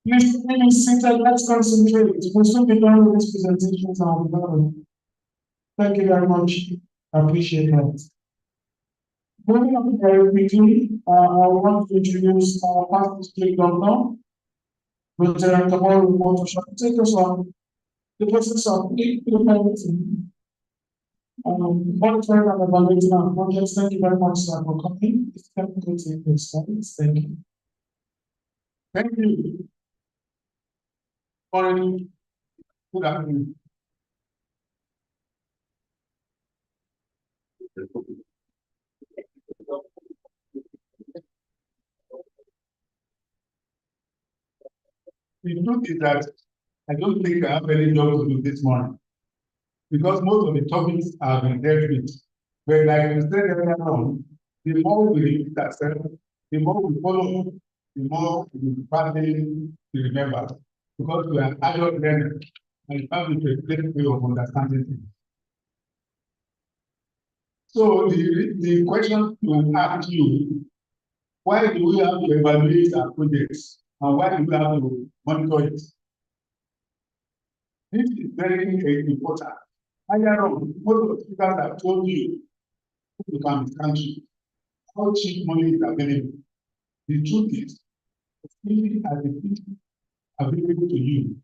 Please sit and let's concentrate. We'll soon be done with these presentations and I'll be done. Thank you very much. I appreciate that. Moving on very quickly, I want to introduce our past district governor, Lieutenant Kamal Remoto Shah. Take us on the process of implementing, monitoring and evaluating our projects. Thank you very much, sir, for coming. It's technical take studies. Thank you. Thank you. Morning. Good afternoon. The truth is that I don't think I have any job to do this morning because most of the topics have been dealt with. But like you said earlier on, the more we repeat ourselves, the more we follow, the more we probably remember because we are adult learners and have a different way of understanding things. So the question to ask you, why do we have to evaluate our projects and why do we have to monitor it? This is very important. Earlier on, most of the speakers have told you who become this country, how cheap money is available. The truth is, even as the people available to you,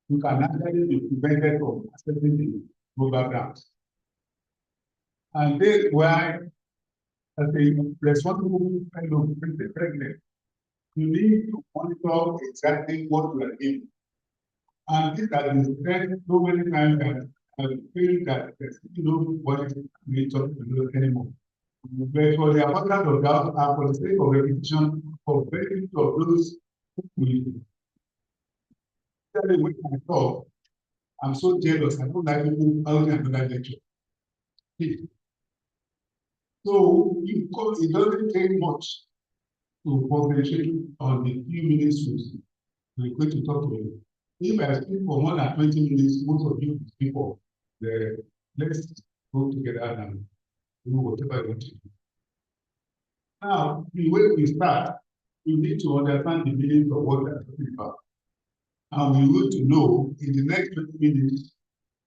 you can actually be prevented from accessing the global grants. And that's why, as a responsible kind of president, you need to monitor exactly what you are doing. And this has been said so many times that I feel that there's nobody to talk to do anymore. But for the abundance of doubt and for the sake of repetition, for benefit of those who when I talk, I'm so jealous. I don't like people out in another lecture. So it doesn't take much to concentrate on the few minutes we're going to talk to you. If I speak for more than 20 minutes, most of you speak for let's go together and do whatever you want to do. Now, the way we start, you need to understand the meaning of what we're talking about. And we need to know in the next 20 minutes,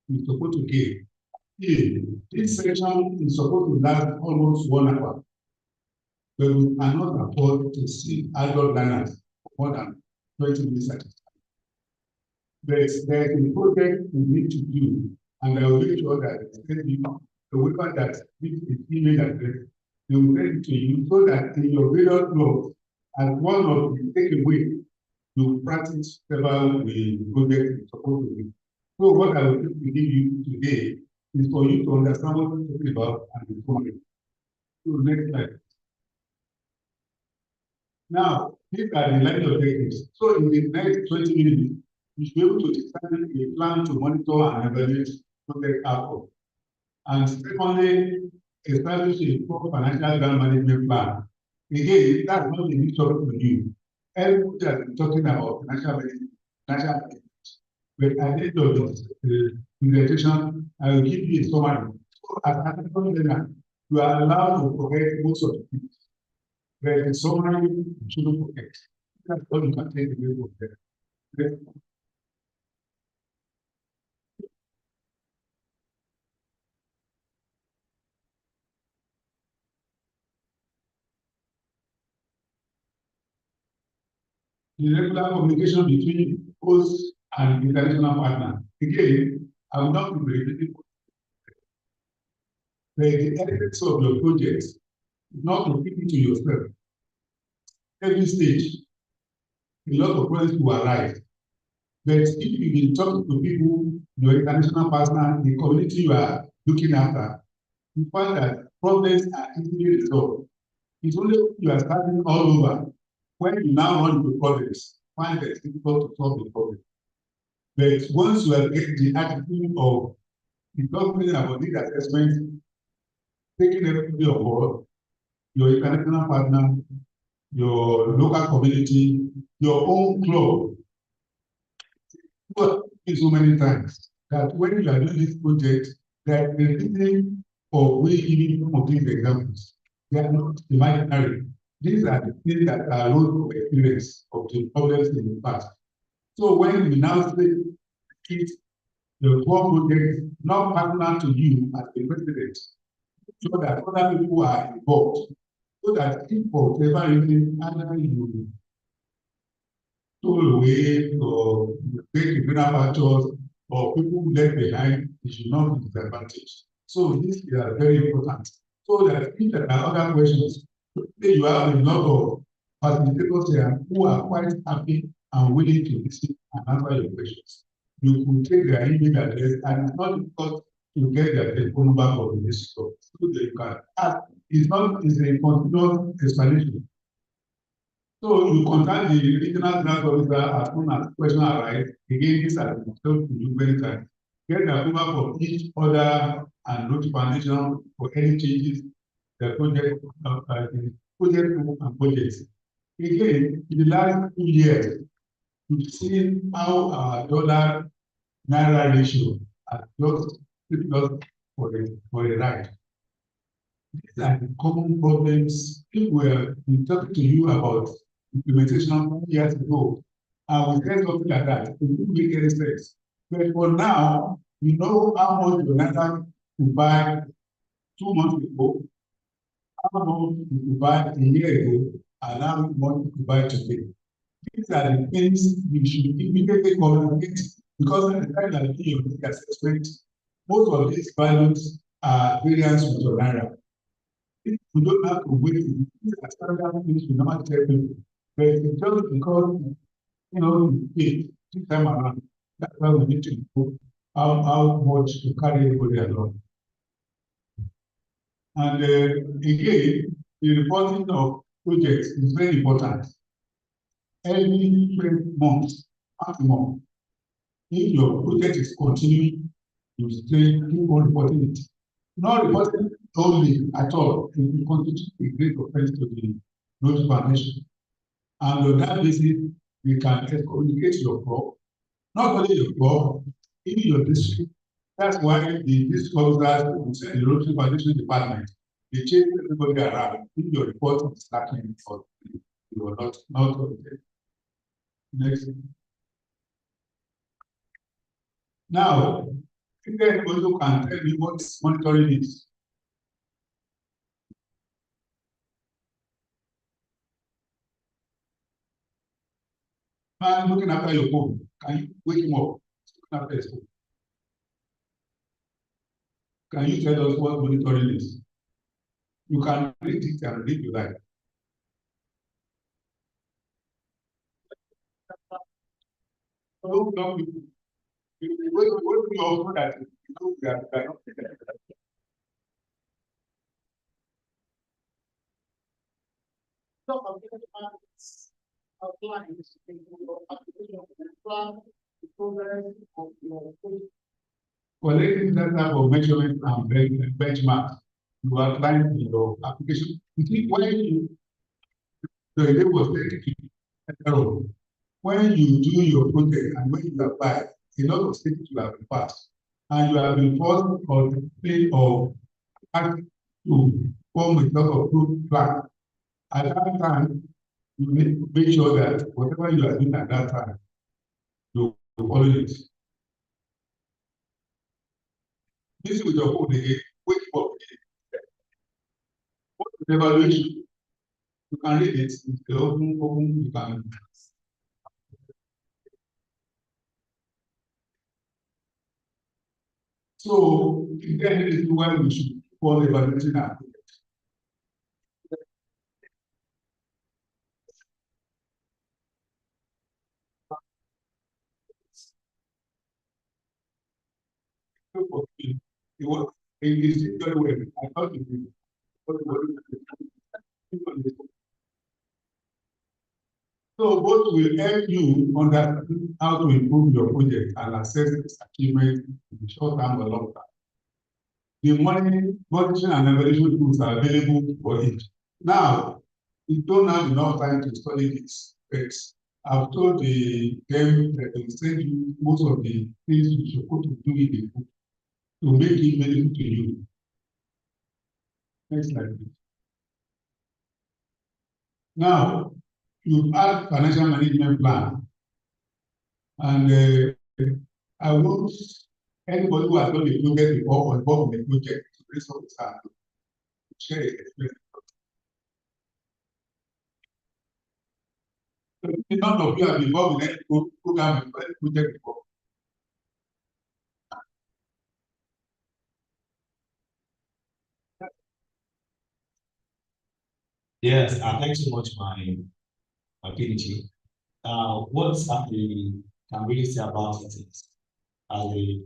we're supposed to give. This section is supposed to last almost 1 hour. But we cannot afford to see adult learners for more than 20 minutes at a time. There's a project we need to do, and I will make sure that the whoever that needs the email address, they will send it to you so that in your various blogs, as one of the takeaway, you practice several the project you're supposed to do. So what I will give you today is for you to understand what we're talking about and the formula. So next slide. Now, these are the line objectives. So in the next 20 minutes, you should be able to design a plan to monitor and evaluate project outcome. And secondly, establish a proper financial grant management plan. Again, that's not a new topic for you. Everybody has been talking about financial management. But at the end of this presentation, I will give you a summary. So as an learner, you are allowed to forget most of the things. But the summary, you shouldn't forget. That's all you can take away from there. Okay? The regular communication between host and international partner. Again, I will not be repeating the ethics of your project, not to keep it to yourself. Every stage, a lot of problems will arise. But if you been talking to people, your international partner, the community you are looking after, you find that problems are easily resolved. It's only when you are starting all over, when you now run into problems, find that it's difficult to solve the problem. But once you have get the attitude of the government about this assessment, taking everybody on board, your international partner, your local community, your own club, so many times that when you are doing this project, that the reason for we giving some of these examples, they are not imaginary. These are the things that are road of experience of the problems in the past. So when we now say it, the poor project not partner to you as the president, so that other people are involved, so that if for whatever reason either you stole away or you take the greener pastures or people left behind, it should not be disadvantaged. So this is very important. So that if there are other questions, you have a lot of facilitators here who are quite happy and willing to listen and answer your questions. You could take their email address and it's not difficult to get their telephone number for the list. So that you can ask. It's a continuous explanation. So you contact the regional grant officer as soon as question arise. Again, this has been told to you many times. Get the approval for each order and notification for any changes the project and projects. Again, in the last 2 years, we've seen how our dollar naira ratio has just tipped us for a ride. These are the common problems. People were talking to you about implementation years ago, and we said something like that. It didn't make any sense. But for now, you know how much you to buy 2 months ago, how much you buy a year ago, and how much you buy today. These are the things you should immediately communicate, because at the time that you do your assessment, most of these values are variance with your naira. You don't have to wait. These are standard things we normally tell people. But it's just because, this time around, that's why we need to improve how much to carry everybody along. And again, the reporting of projects is very important. Every 12 months, maximum, if your project is continuing, you still keep on reporting it. Not reporting only at all, it will constitute a great offense to the road foundation. And on that basis, we can communicate your crop, not only your crop, even your district. That's why the district officers, the Rotary Foundation department, they change everybody around. If your report is lacking, or you are not okay. Next. Now, if anybody who can tell me what monitoring is. Man looking after your phone, can you wake him up? Looking after his phone. Can you tell us what monitoring is? You can read it and read your life. Don't tell people. What we also that we are not. Collecting data for measurement and benchmarks, you outline in your application. You see, the idea was taken when you do your project and when you apply, a lot of stages will have been passed, and you have been forced or play or act to form a lot of good plan. At that time, you need to make sure that whatever you are doing at that time, you follow it. This with your phone again, wait for it. What is the evaluation? You can read it, you can. So, is there any reason why we should call evaluating our project? It is very well. I thought it was. So both will help you understand how to improve your project and assess its achievement in the short term or long term. The monitoring and evaluation tools are available for it. Now, we don't have enough time to study this, but I've told them that they send you most of the things you should put to do in the book to make it meaningful to you. Next slide, please. Now, you add financial management plan. And I want anybody who has done a project before or involved in a project to raise up his hand to share his experience. So none of you have been involved in any program or any project before. Yes, thanks so much, my PDG. What I can really say about it is, as a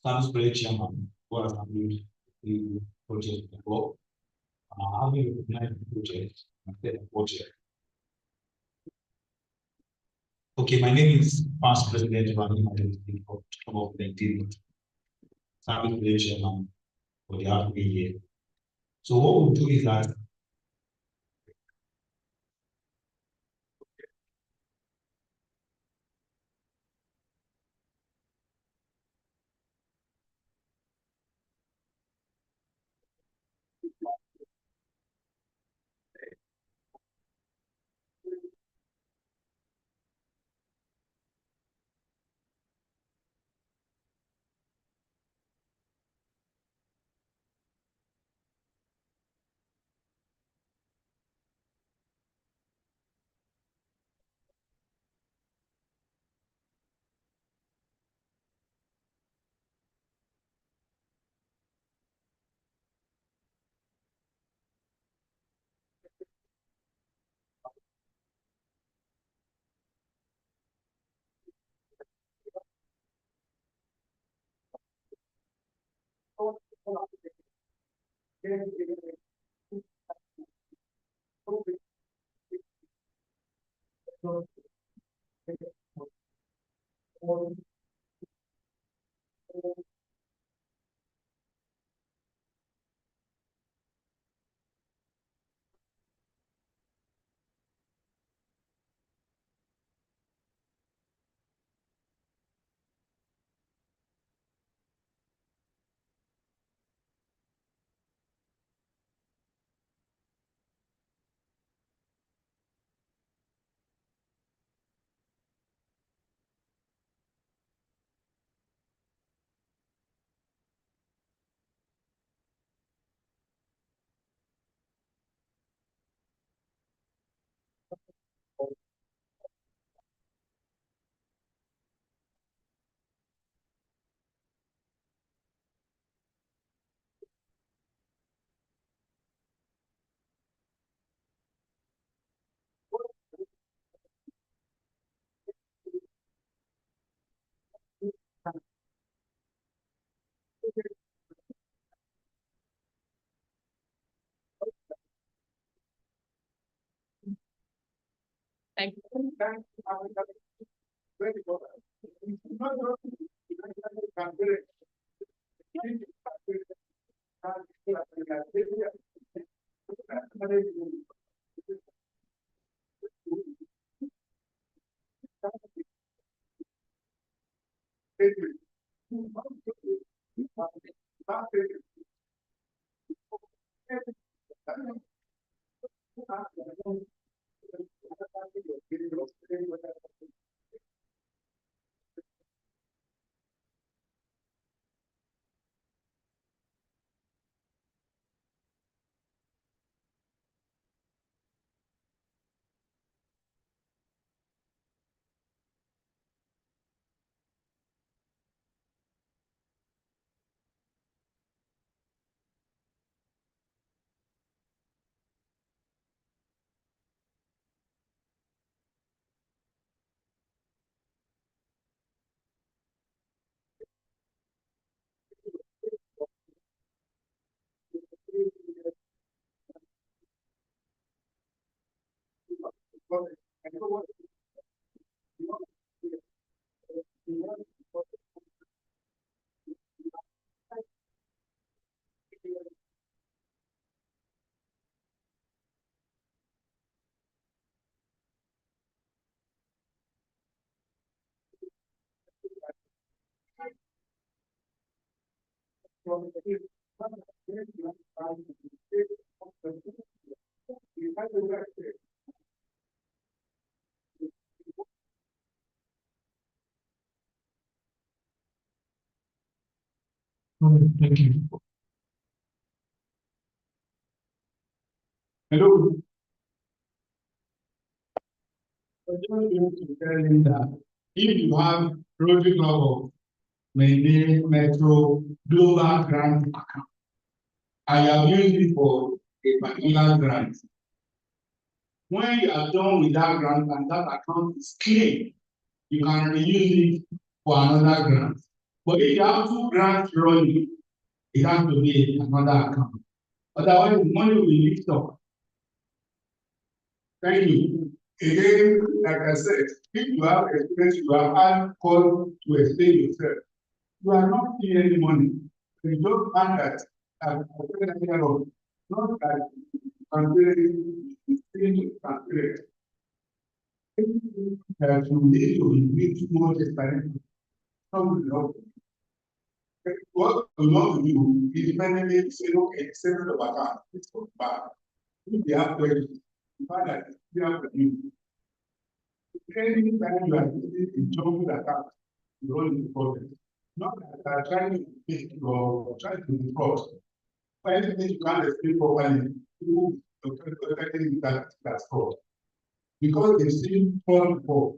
service project chairman, what has happened the project before, having recognized the project and the project. Okay, my name is Past President Rani Identity of the service project chairman for the African year. So what we'll do is that Thank you. Thank you. Hello. I just want to tell you that if you have Rotary Club of Mayday Metro Global Grant account, I have used it for a particular grant. When you are done with that grant and that account is clean, you can reuse it for another grant. But if you have two grants running, it has to be another account. Otherwise, the money will be mixed up. Thank you. Again, like I said, if you have experience, you have had call to explain yourself. You are not paying any money. You just find that I've taken care of. Not that transparent, it's still transparent. That you need to increase more transparent. How will help? What you want to do is independently say, okay, send the account, it's for back. If they have questions, you find that they have to do. Any time you are using a jumble account, you run into problems. Not that they are trying to make or trying to defraud. For anything you can't explain properly, people are affecting that fraud. Because they see fraud before.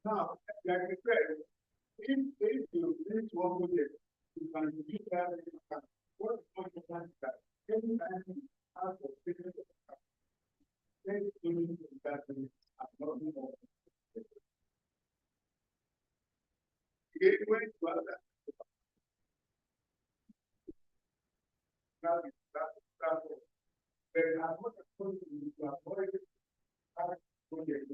Now, like I said, if you reach one project, you can use that account. What is more important is that any time you have a business account, then you need to that and not more. When you have that, then I'm not going to avoid that project.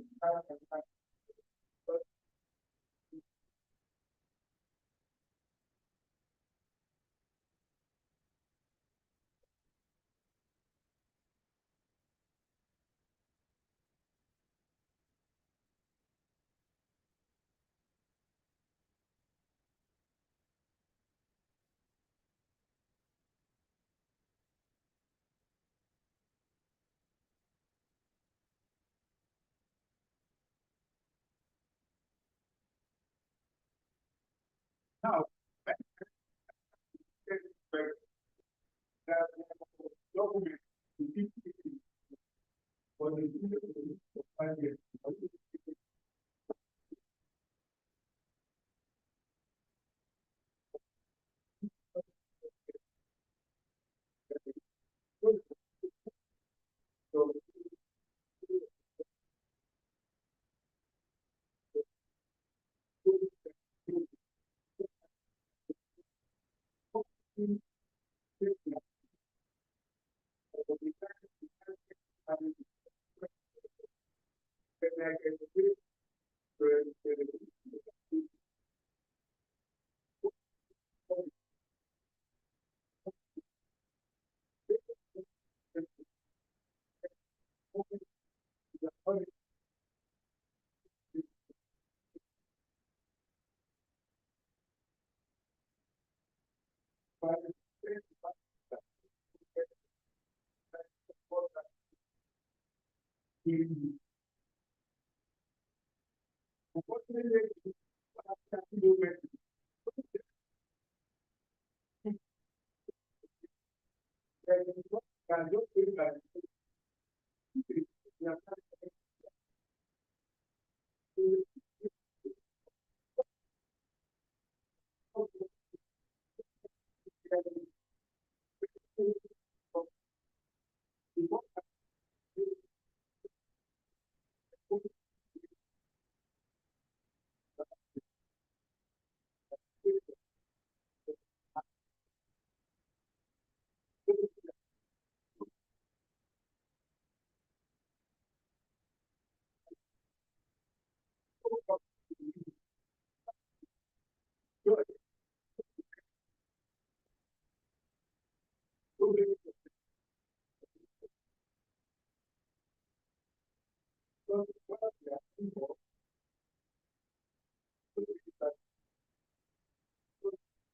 Now, that document to keep for the for 5 years. So,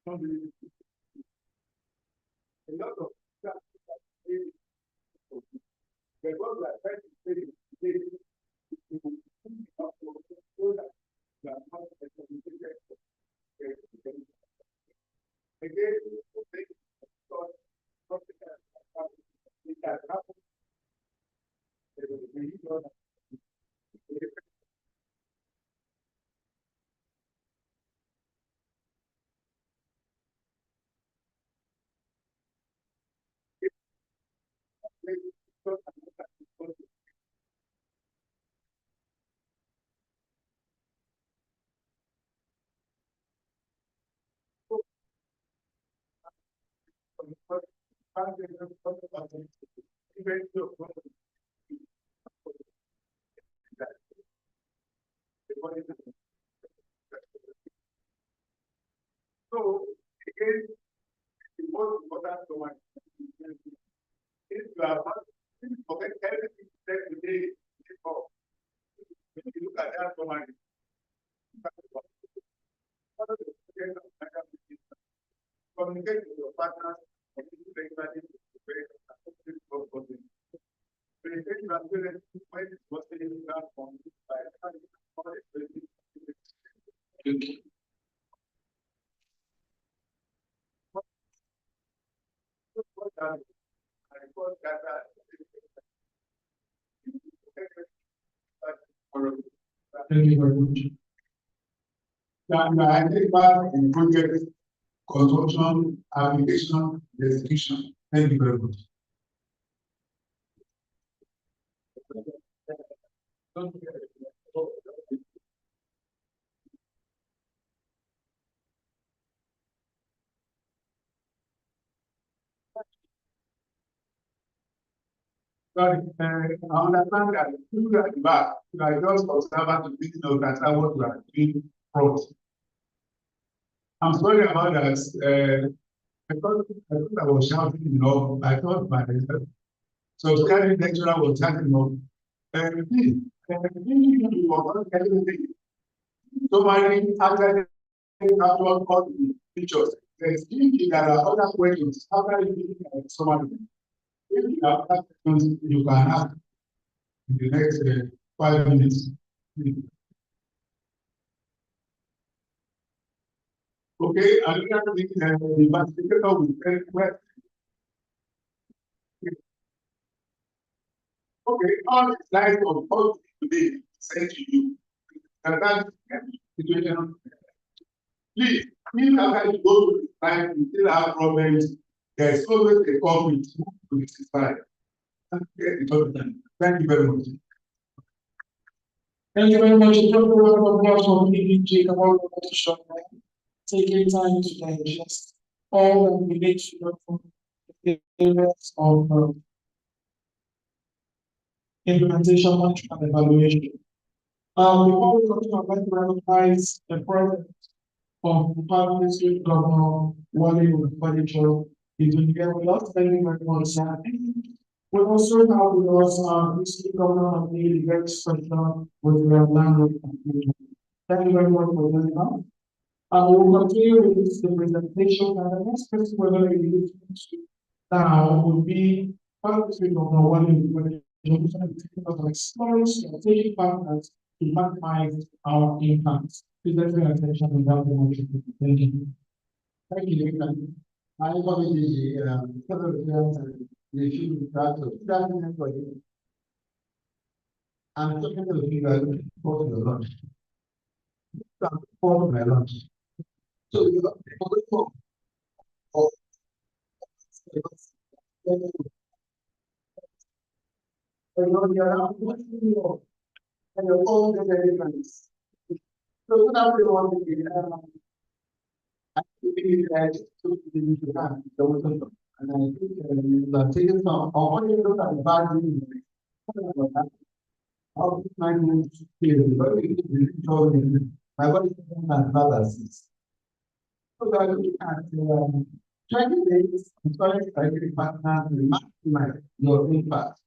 A lot of that but what we are trying to say is today, we will so that we are not excommunicated. Again, we think because something it has happened. We need to so again, the most important one is you are not forget everything that today before. If you look at that command, communicate with your partners, communicate regularly with your parents, communicate your parents when it's what they learn from you by thank you very much. I take part in project construction, application, execution. Thank you very much. Sorry, I understand that you are the back. You are just observer to think of that what you are doing front. I'm sorry about that. I thought I was shouting, I thought my subscribing lecturer was shouting, please, you forgot everything. Somebody after all the pictures, there are other questions. After you somebody, if you have other questions, you can ask in the next 5 minutes. Okay, another thing, the investigator will tell where. Okay, all the slides of all today sent to you. And that situation. Please, if after you go to the slide, you still have problems, there is always a conflict to this slide. Thank you very much. Thank you very much. A round of applause for PDG about the shop, taking time to digest all that we need to know from the areas of implementation, management, and evaluation. Before we continue, I'd like to recognize the president of the Department State Governor Wale Furniture. He's been here with us. Thank you very much, sir. We also have with us District Governor of the very special with their landlord. Thank you very much for joining us. We will continue with the presentation, and the next person we're going to be listening to now will be District Governor Wale of exploring strategic partners to maximize our impact. Please let's pay attention and help them. Thank you. Thank you. My apology, the issue that I'm talking to you guys for your lunch. For my lunch. So you are and your own difference. So what I want to be activity that to have and I think the taking some all you look at bad news. How my mood feel very my body and balances. So that we at 20 days, I'm partner to maximize your impact.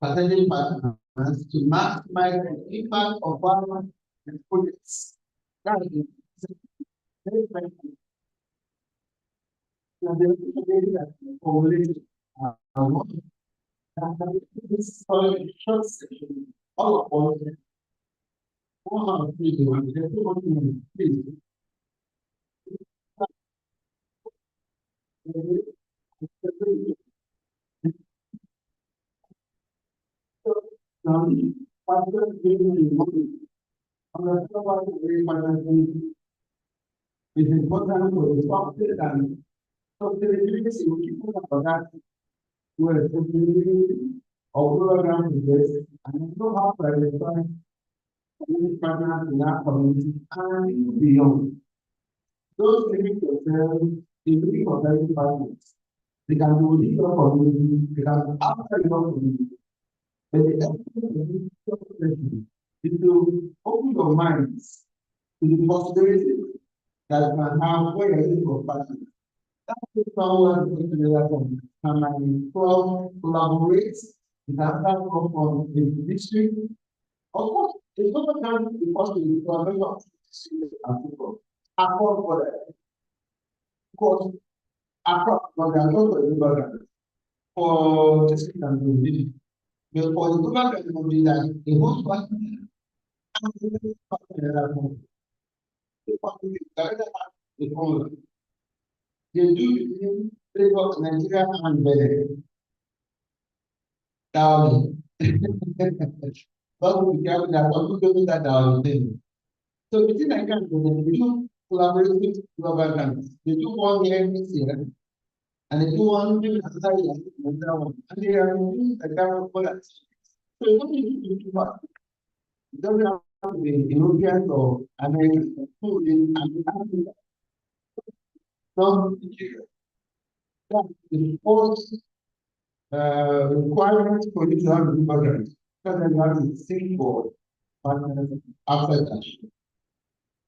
Strategic partners to maximize the impact of our projects. That is very This short section, all of us, 1 video, and there's 2 minutes, please. Now, after giving the money, on the top of the refinancing, it's important for the software and sustainability will keep on about that. Where sustainability of program is, and you know how to identify community partners in our community and beyond. Those living themselves, they looking for very partners. They can do within your community, they can do outside your community. But the essence is to open your minds to the possibilities that you can have when you're looking for partners. That's someone going together from collaborate with another from the district. Of course, it's not going to be possible to have a lot of people. Across border, of course, across border, not for the border, for district and community. But for the government to be that the most person they do between Lagos, Nigeria and Benin. Down. But we have that one to that down thing. So between Nigeria and Benin, we do collaborate with global countries. They do one here this year, and they do one in another year, another one. And they are doing the kind of products. So you don't need to do that. It doesn't have to be European or American. So in Africa, some that is first requirement for you to have a program. Because then you have to seek for partners after that.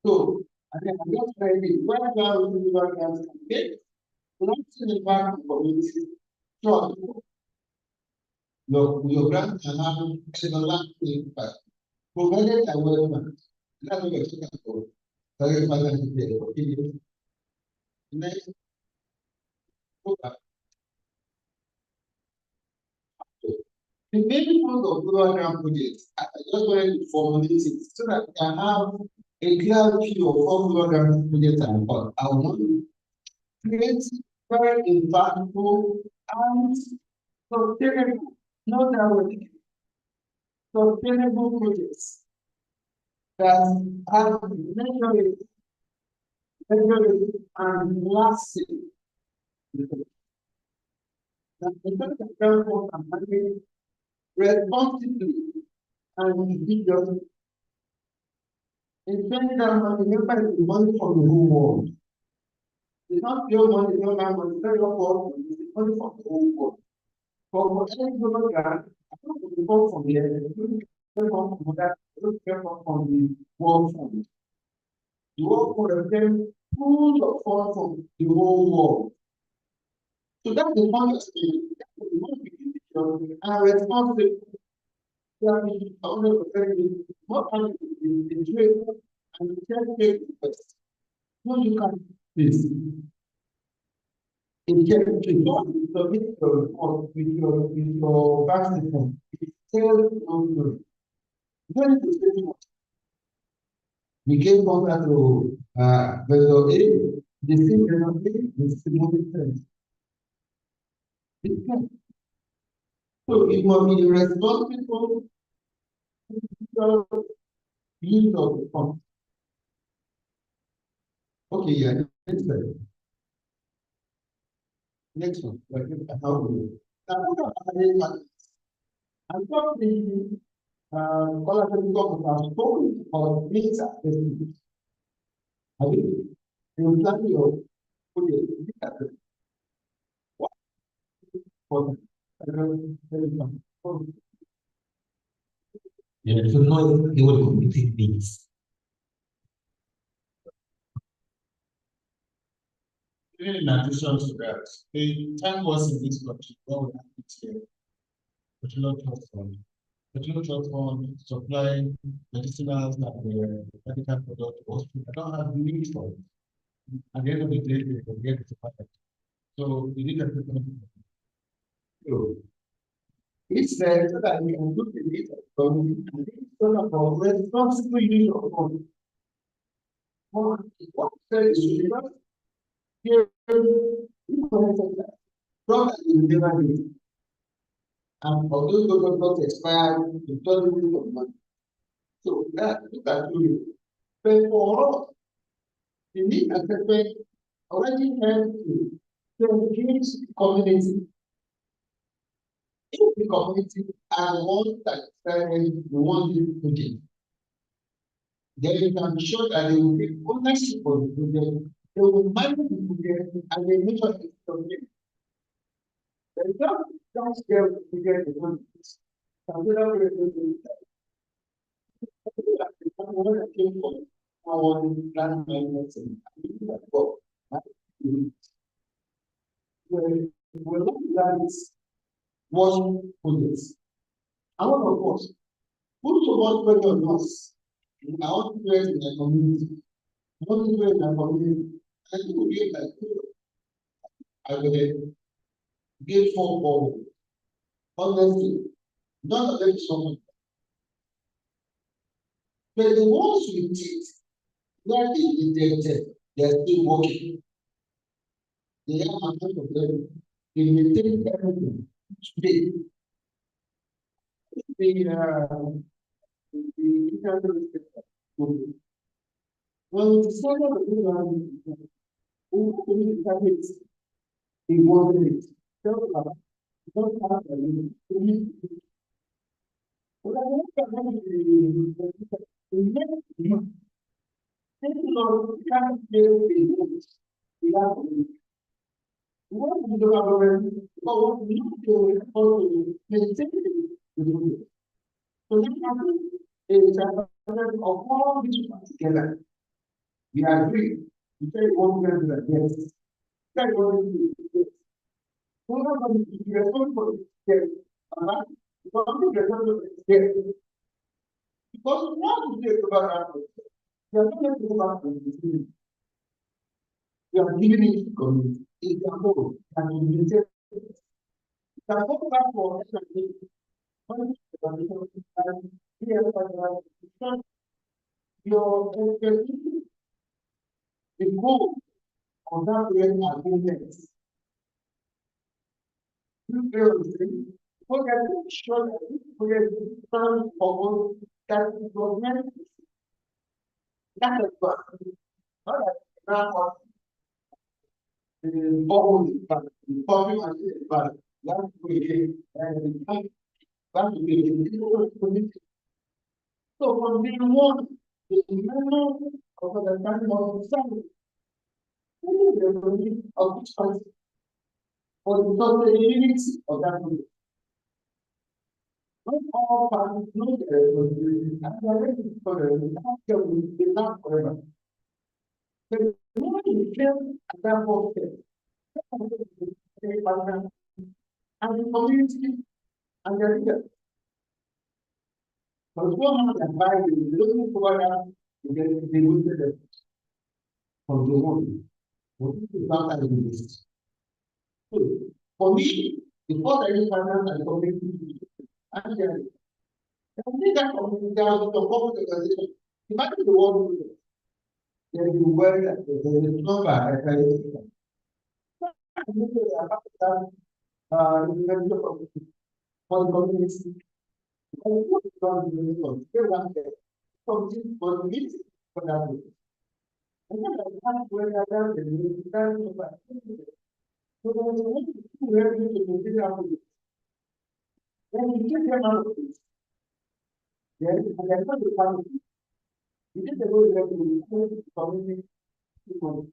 So, I think I'm just ready. When you are looking for programs, not to the back of the community. So, your grant can have everlasting impact. Provided a welcome. That's what we're talking about. Very financial. Next, the main point of program projects, I just wanted to formulate it so that we can have a clear view of how program projects are about. I want to create very impactful and sustainable, not that way, sustainable projects that have measurable and lasting. That the government and manage responsibly and individually. In spending that money, remember it's money from the whole world. It's not your money, it's not my money, it's not your fault, it's money from the whole world. For any global grant, I don't want to come from here, it doesn't come from that, it doesn't come from the World Fund. The World Fund represents full of funds from the whole world. So that's the point of the and responsible. More than the trade and the trade first. No, you can this. In case you don't submit your report with your bank statement, it tells you when to say we gave contact to vendor A, the same vendor A, the same terms. So it must be responsible use of the fund. Okay, yeah, next one. Next one. How do you? I'm talking collaborative have spoken of things at the I mean, in plenty of what for Yeah, so no, they were committed things. In addition to that, the time was in this country, what we have it here. Petroleum Trust Fund. Petroleum Trust Fund supply medicinals and medical products to hospital. I don't have need for it. At the end of the day, they will get the product. So you need to So it's there so that we can look at it from the responsible use of funds. What says because here we connected that product is never need. And for those who don't expire, the total of money. So that look at you. But for us, the need assessment already help to engage the community. If the community are the ones that the ones you project, then you can be sure that they will take ownership of the project, they will manage the project, and they make sure it's subject. They don't scare the project the one is. Consider what it is. That came from our land management and that work. We're looking at this one projects. I want of course put so much pressure on us. I want to do it in the community. I want to do it in the community. I think we give like I will give for honestly, not of them someone. But the ones we teach, they are being rejected, they are still working. They have a lot of them. They maintain everything today. When we decided to do that, we started in 1 minute. So, don't have a limit. But I want to have the thank you, Lord, we can't fail the rules. We have to. We want to do the government, but what we need to do is maintain the rules. So this happens is a of all these together. We agree. We say one person that yes. Say one person yes. One of them is responsible yes. One is responsible yes. Because what we say about our we are not going to go back to the city. We are giving it to the community. It's a whole and we maintain it. It's a whole back for everything. Your expertise, the goal of that way are being met. You feel the same. Forget to sure that this project is stand for that the government that is what not that now the bubble is bad, the public is bad, that way and that way the community. So from day one, the member of the family of the of each country for the sustainability of that group. Not all parties know their responsibility and they are ready for them. That will be enough forever. But the moment you fail at that first step, and the community and the leaders. But one has advised you, looking forward to get the good from the one. What is that as a list? So, for me, the first I finance and community and and think that community down to the organization. Imagine the world there is a word that there is a number that I for the community. What is done in the world? They want that something for the meeting for that. And then I have where I am the time of that. So there is a way to ready to continue after this. Then you take them out of this. Then and then not the family. You take the way to the community people.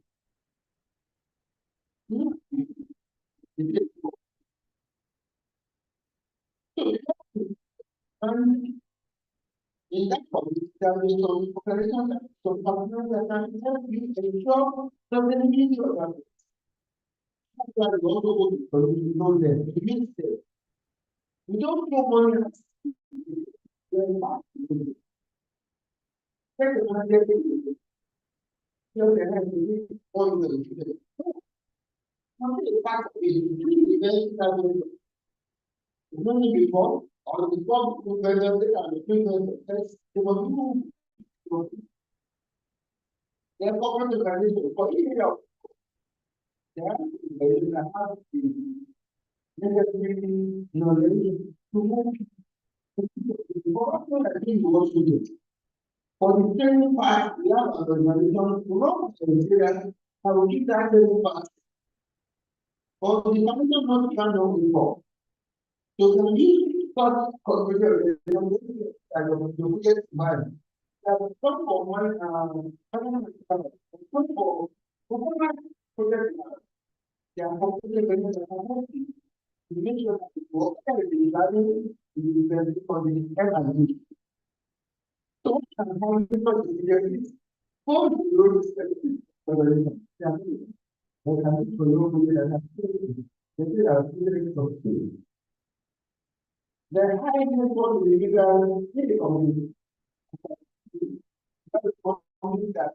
And in that community, there is some operation that some partners that can help you ensure sustainability of that. That's why we also go to the community, know them, it means that we don't know money. Very fast. Take the money, take it. You know, they have to do all of them together. the fact of it, the event that only before or before together they are the test, they were two. They are covered the condition for any of them. They will have the negativity, knowledge to move. I think what to do. For the training part, we have an organization to run Nigeria. I will give that training part. For the commission not can know before. So can we start consider the get mind. Some for my for project they are completely to make sure that the work is value is for the end. So, and how many for the road for the reason. They can be for the they are feeling of food. The high for the legal community. That is something that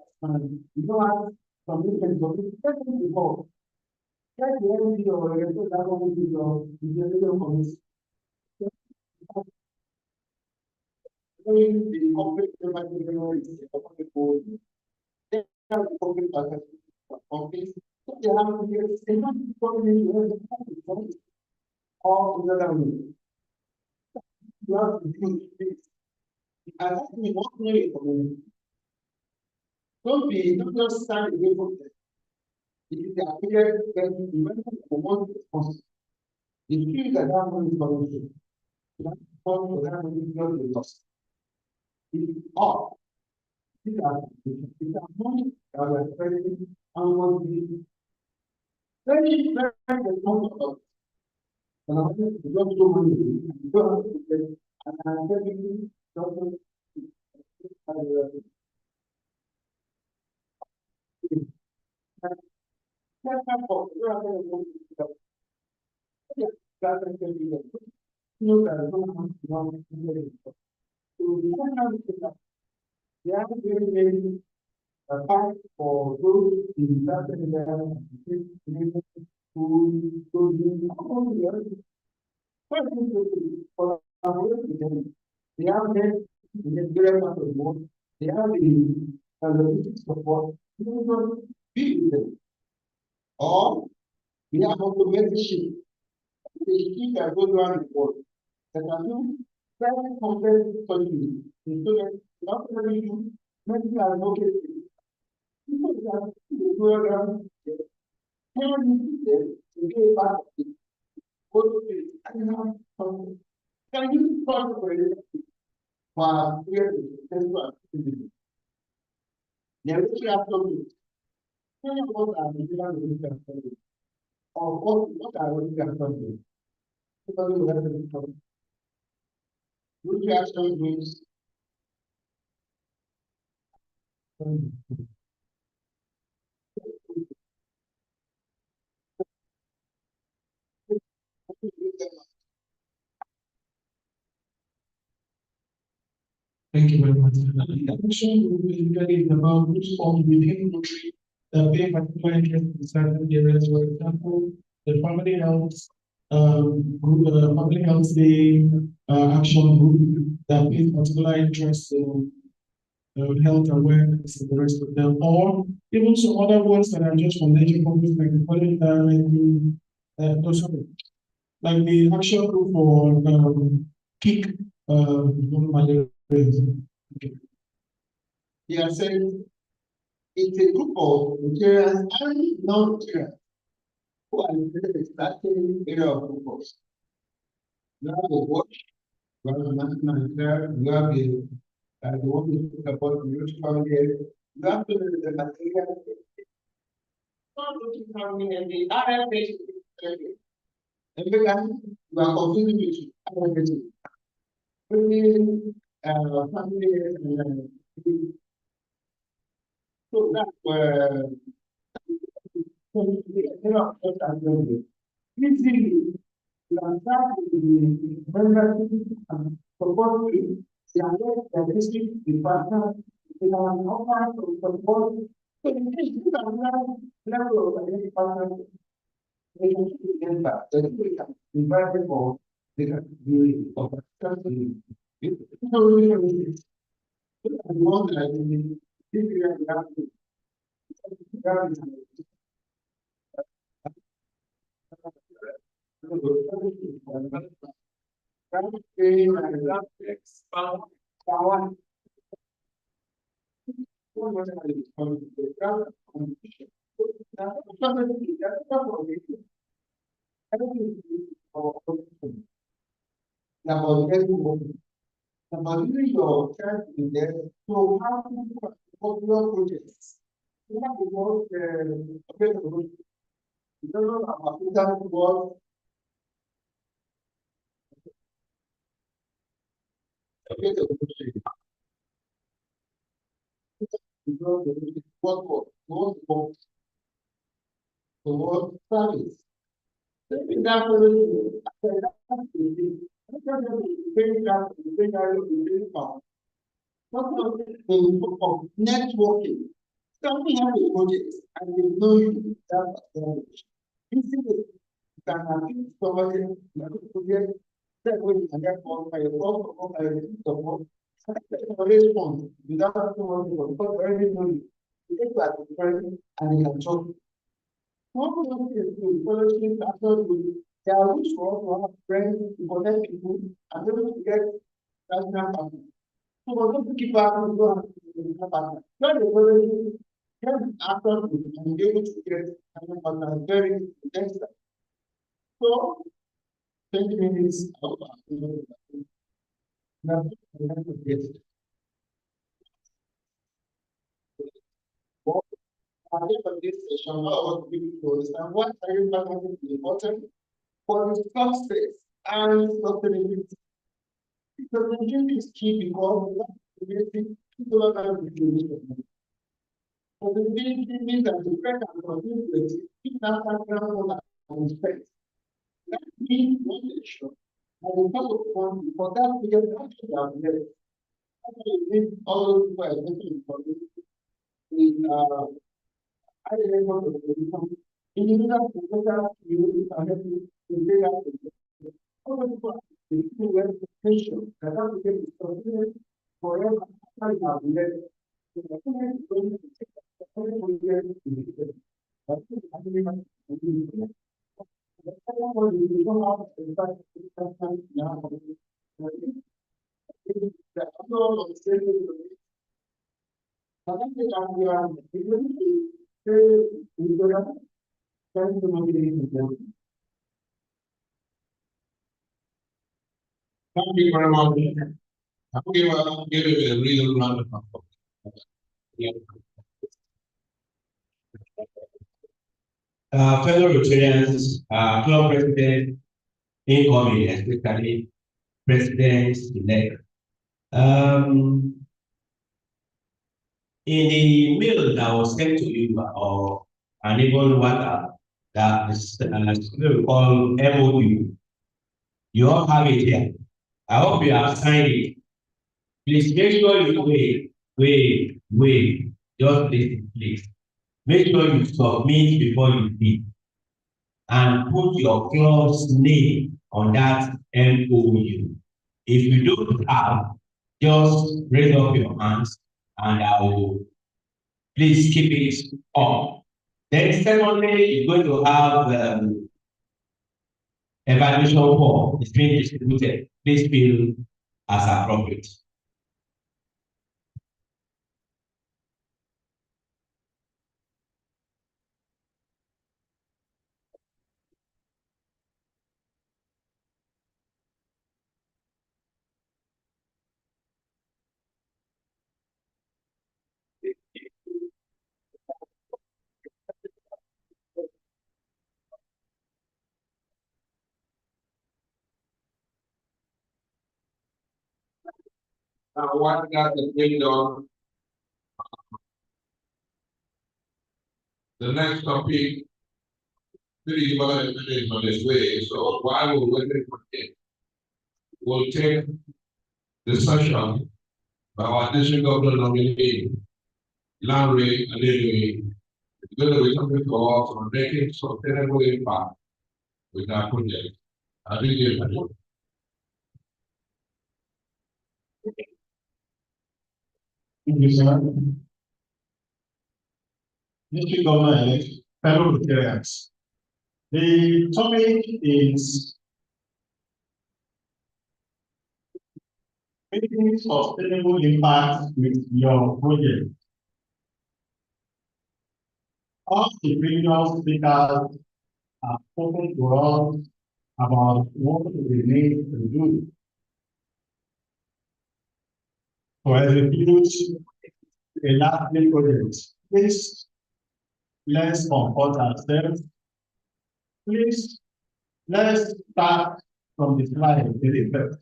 you know as communication before. That's the energy or that will be your community. The conflict is the board. They have the conflict office. So they have to get same coordination all together. You have to do this. I have to be more clear for me. Don't just stand away from them. It is the appearance that you went for one response. You feel that that one is coming. You have to fall for that one is not the loss. It is all. These are money that we are spending on one thing. Very responsible. And I think we don't do money. We don't have to get and I'm getting something. They have very, very part for those in that for they have then the greater part of the world, they have the logistics support, be with them. Or we have automation, the scheme that goes around the world that are do very complex solutions. So not only you, many are located. People that go around to get back to go to it and have something. Can you talk for it? While here is what activity. There is absolutely. Tell you what I mean, or what I want to do. Because you have to come. Which action means Thank you very much. The question will basically is about which form within Rotary that pay particular interest in certain areas. For example, the family health group, family health day action group that pays particular interest in health awareness and the rest of them, or even some other ones that are just for nature purposes, like the college no, sorry, like the action group for kick malaria. Okay. they are saying it's a group of Nigerians and non-Nigerians who are in that same area of focus. You have a watch, you have a national care, you have the one who talk about the youth family, you have to know the material. Not looking family and the RFA. Every time you are confusing with RFA. Bringing family and so that's where easily transact the membership and support with the district, the partner, in our offer to support. So in case you can level of the partner, They can get that. They can invite people. They can be of country. It's really amazing. And one that I think if you have to about getting about doing your child in there, so how to popular projects. You have to work available. You don't know about that work available. You know the work the work service. Maybe that's what it is. That's the thing. That's the thing that the thing I really found. What of of networking? Something have a project and they know you that knowledge. You see the you can have somebody like a project that way you can get one by yourself or by your support. Respond without someone to because already know you. You take that friend and you can talk. One of the things to fellowship after you, they are rich for us to have friends, to connect people, and able to get national partner. So we're going to keep our go and partner. Not the fellowship, get after you and be able to get national partner very next time. So 20 minutes of now we have to get what at the end of this session, what I want people to understand what career management is important for the success and sustainability. Sustainability is key because we have to basic people are the sustainability means that the threat and continue to exist if that background and respect. That means one nation and the top of one for that to get action out there. All those people are making in I remember the position. In the middle of the program, you can help you in data. All the people the people were patient that have to get the solution forever after you have led. So I think it's going to take a years to be there. But I think the second one is we don't have the fact that now. The other of the same I think that we are going to say we go down. Thank you, Mr. Thank you very much. I'll give it a real round of applause. Yeah. Fellow Rotarians, club president, incoming, especially presidents-elect. In the mail that was sent to you or an even WhatsApp that is we call MOU, you all have it here. I hope you have signed it. Please make sure you wait. Just listen, please. Make sure you submit before you speak and put your club's name on that MOU. If you don't have, just raise up your hands and I will please keep it up. Then secondly, you're going to have evaluation form. It's being distributed. Please fill as appropriate. Now, what got the thing done? The next topic, pretty much is on its way. So while we're waiting for it, we'll take the session by our district governor nominee, Larry Adeyemi. It's going to be something to us on making sustainable impact with our project. I think it's Thank you, sir. District Governor-elect, fellow Rotarians. The topic is making sustainable impact with your project. All the previous speakers have spoken to us about what we need to do to execute a lasting project. Please, let's comport ourselves. Please, let's start from the slide very first.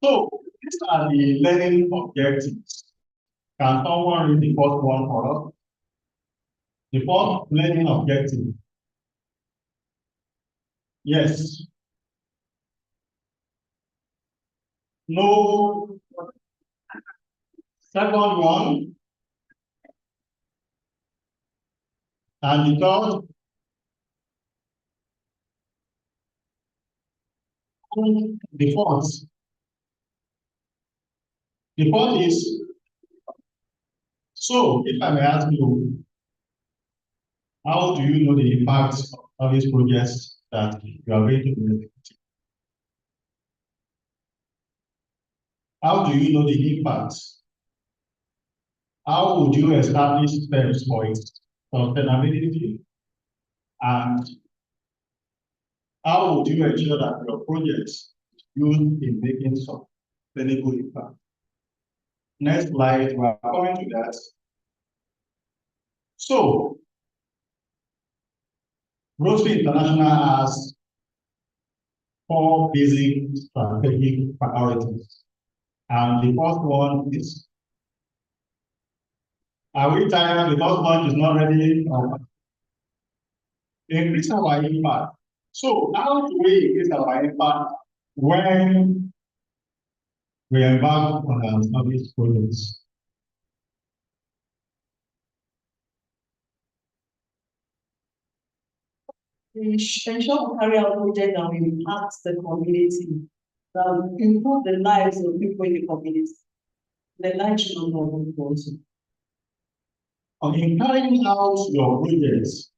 So, these are the learning objectives. Can someone read the first one for us? The first learning objective. Yes. No. Second one. And the third. The fourth. The fourth is, so if I may ask you, how do you know the impact of these projects that you are going to do? How do you know the impact? How would you establish steps for its sustainability? And how would you ensure that your projects used in making sustainable impact? Next slide, we are coming to that. So, Rotary International has 4 basic strategic priorities. And the first one is, are we tired? The first one is not ready. Increase our impact. So, how do we increase our impact when we embark on our service projects? We ensure we carry out projects that will impact the community, that will improve the lives of people in the community, the lives of people also. In carrying out your projects,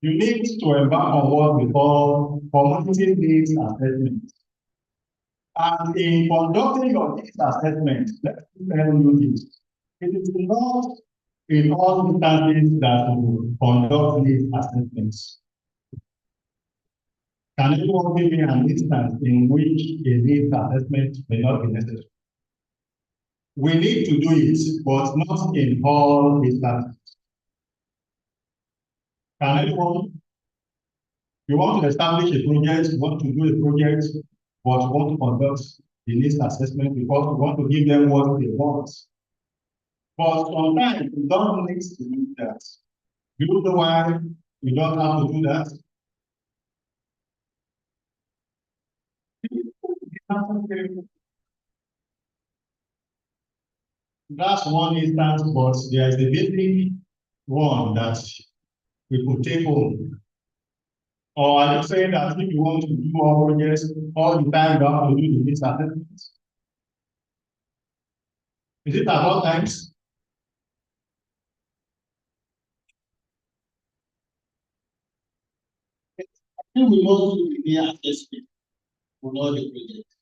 you need to embark on what we call community needs assessment. And in conducting your needs assessment, let me tell you this. It is not in all instances that we conduct needs assessments. Can anyone give me an instance in which a needs assessment may not be necessary? We need to do it, but not in all instances. Can anyone? You want to establish a project, you want to do a project, but you want to conduct the needs assessment because you want to give them what they want. But sometimes you don't need to do that. Do you know why you don't have to do that? That's one instance, but there is a basic one that we could take home. Or are you saying that if you want to do all projects all the time, you have to do the needs assessment? Is it at all times? I think we must do the assessment for all the projects.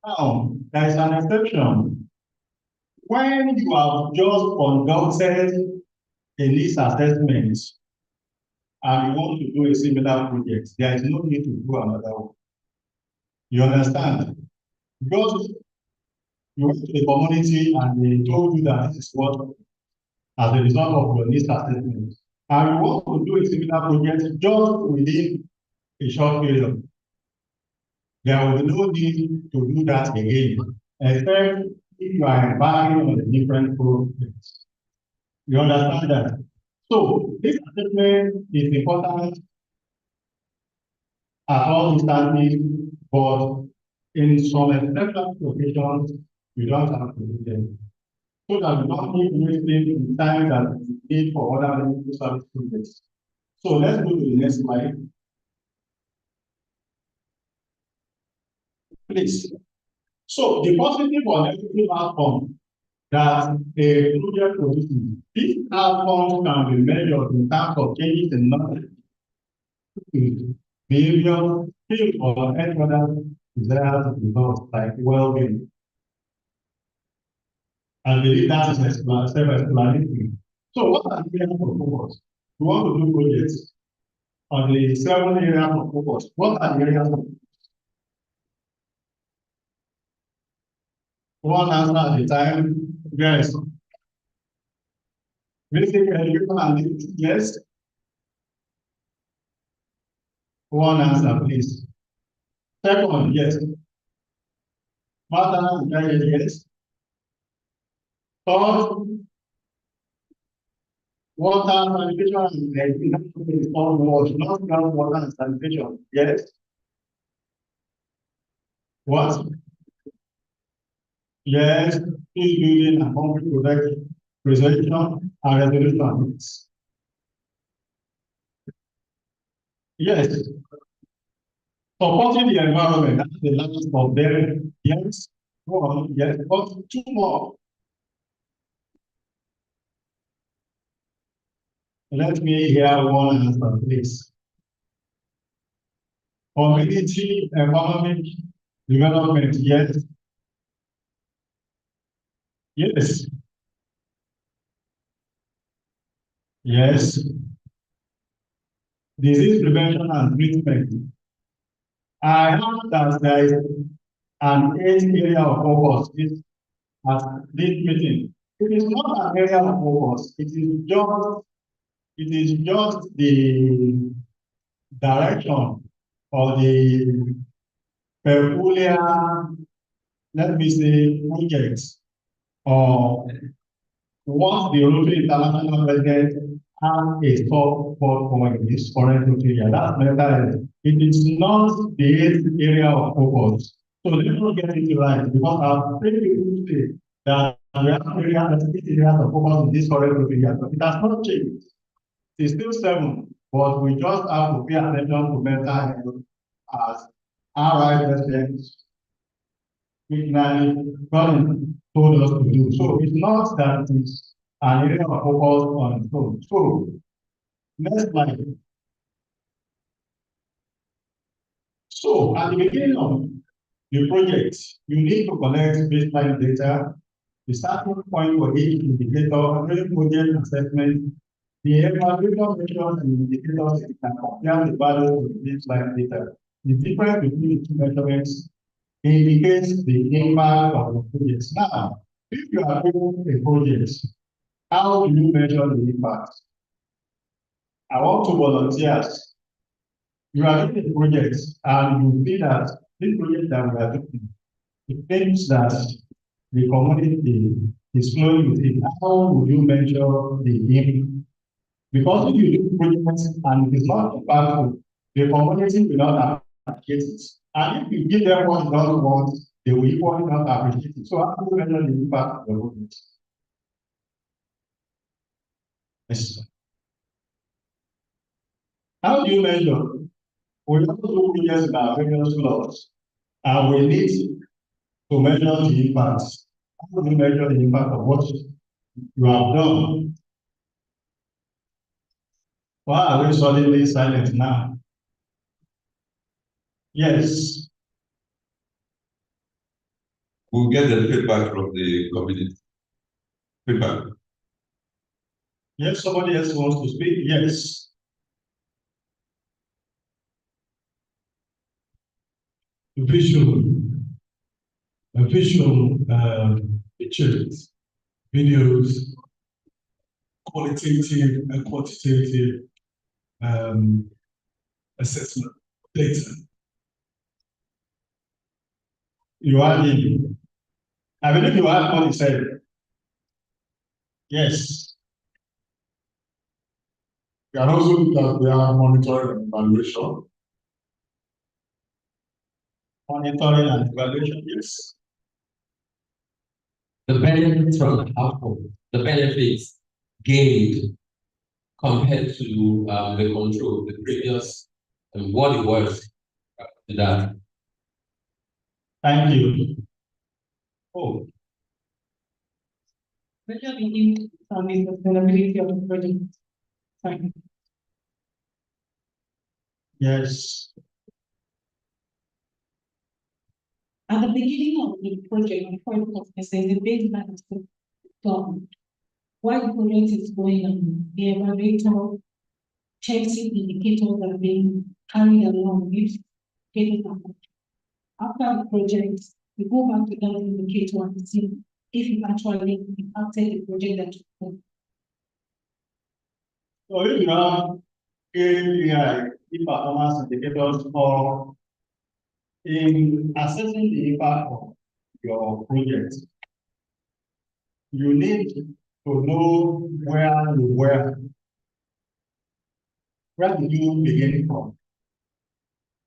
Now, there is an exception. When you have just conducted a needs assessment and you want to do a similar project, there is no need to do another one. You understand? Because you went to the community and they told you that this is what, as a result of your needs assessment, and you want to do a similar project just within a short period, there will be no need to do that again, except if you are embarking on a different project. You understand that? So, this assessment is important at all instances, but in some exceptional occasions, you don't have to do them. So that we don't need wasting the time that we need for other medical service projects. So let's go to the next slide. Please. So the positive or negative outcome that a project produces, these outcomes can be measured in terms of changes in knowledge, behavior, skill, or any other desired results like well-being. I believe that is self-explanatory. So what are the areas of focus? We want to do projects on the 7 areas of focus. What are the areas of focus? One answer at a time. Yes. Basic education and needs. Yes. One answer, please. Second, yes. Matter and guidance, yes. Third, water, sanitation, and water, not groundwater and sanitation. Yes. What? Yes, peace building and conflict prevention and resolution. Yes. Supporting the environment, that's the last of them. Yes. One, yes, but two more. Let me hear one answer, please. Community economic development, yes. Yes. Yes. Disease prevention and treatment. I heard that there is an 8 area of focus at this meeting. It is not an area of focus. It is just the direction or the peculiar, let me say, projects or what the Rotary International President has a support for in this current Rotary area. That's mental health. It is not the 8th area of focus. So let's not get it right because I've heard people say that we have areas of focus in this current Rotary area, but it has not changed. It's still 7, but we just have to pay attention to mental health as RI residents Colin told us to do. So it's not that it's an area of focus on its own. So next slide. So at the beginning of the project, you need to collect baseline data, the starting point for each indicator, every project assessment, the evaluator measures and indicators that can compare the value of the baseline data. The difference between the two measurements indicates the impact of the project. Now, if you are doing a project, how do you measure the impact? I want to volunteers. You are doing a project and you see that this project that we are doing, it seems that the community is flowing with it. How would you measure the impact? Because if you do projects and it is not impactful, the community will not appreciate it. And if you give them what you don't want, they will equally not appreciate it. So how do you measure the impact of the project? Yes. How do you measure? We have to do projects in our various laws, and we need to measure the impact. How do you measure the impact of what you have done? Why are we suddenly silent now? Yes. We'll get the feedback from the community. Feedback. Yes, somebody else wants to speak? Yes. Visual pictures, videos, qualitative and quantitative assessment data. You are in. I believe you are what you said. Yes. You can also look at their monitoring and evaluation. Monitoring and evaluation, yes. the benefits from the household, the benefits gained compared to the control, the previous, what it was to that. Thank you. Oh, Measure the impact on the sustainability of the project. Thank you. yes. At the beginning of the project, before it was said, the baseline is done. While the project is going on, the evaluator checks if the indicators are being carried along with getting up. After the project, we go back to that indicator and see if it actually impacted the project that you put. So if you have KPI, key performance indicators, or in assessing the impact of your project, you need to know where you were. Where did you begin from?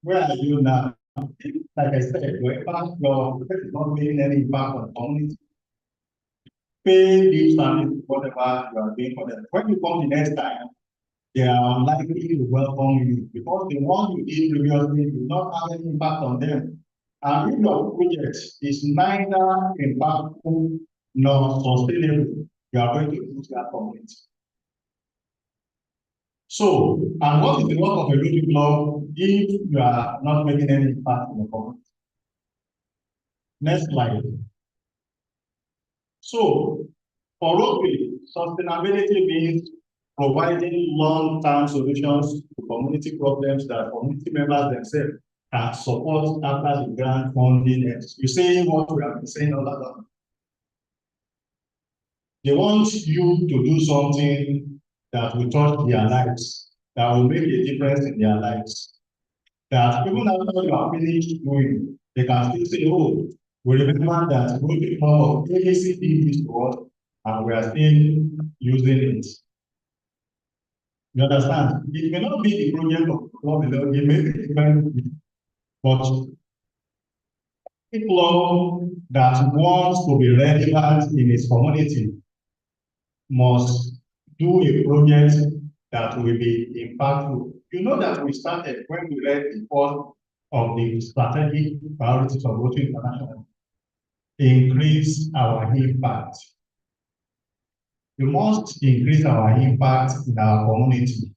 Where are you now? Like I said, your impact, your project is not making any impact on the community. Pay these families whatever you are doing for them. When you come the next time, they are unlikely to welcome you because the one you did previously will not have any impact on them. And if your project is neither impactful nor sustainable, you are going to lose that community. So, and what is the work of a Rotary club if you are not making any impact in the community? Next slide. So, for Rotary, sustainability means providing long-term solutions to community problems that community members themselves can support after the grant funding ends. You see what we have been saying all along. They want you to do something that will touch their lives, that will make a difference in their lives. That even after you are finished doing, they can still say, oh, we remember that Rotary Club of ABC did this to us, and we are still using it. You understand? It may not be the project of club alone, it may be different, but a club that wants to be relevant in its community must do a project that will be impactful. You know that we started when we read the first of the strategic priorities of Rotary International, increase our impact. We must increase our impact in our community.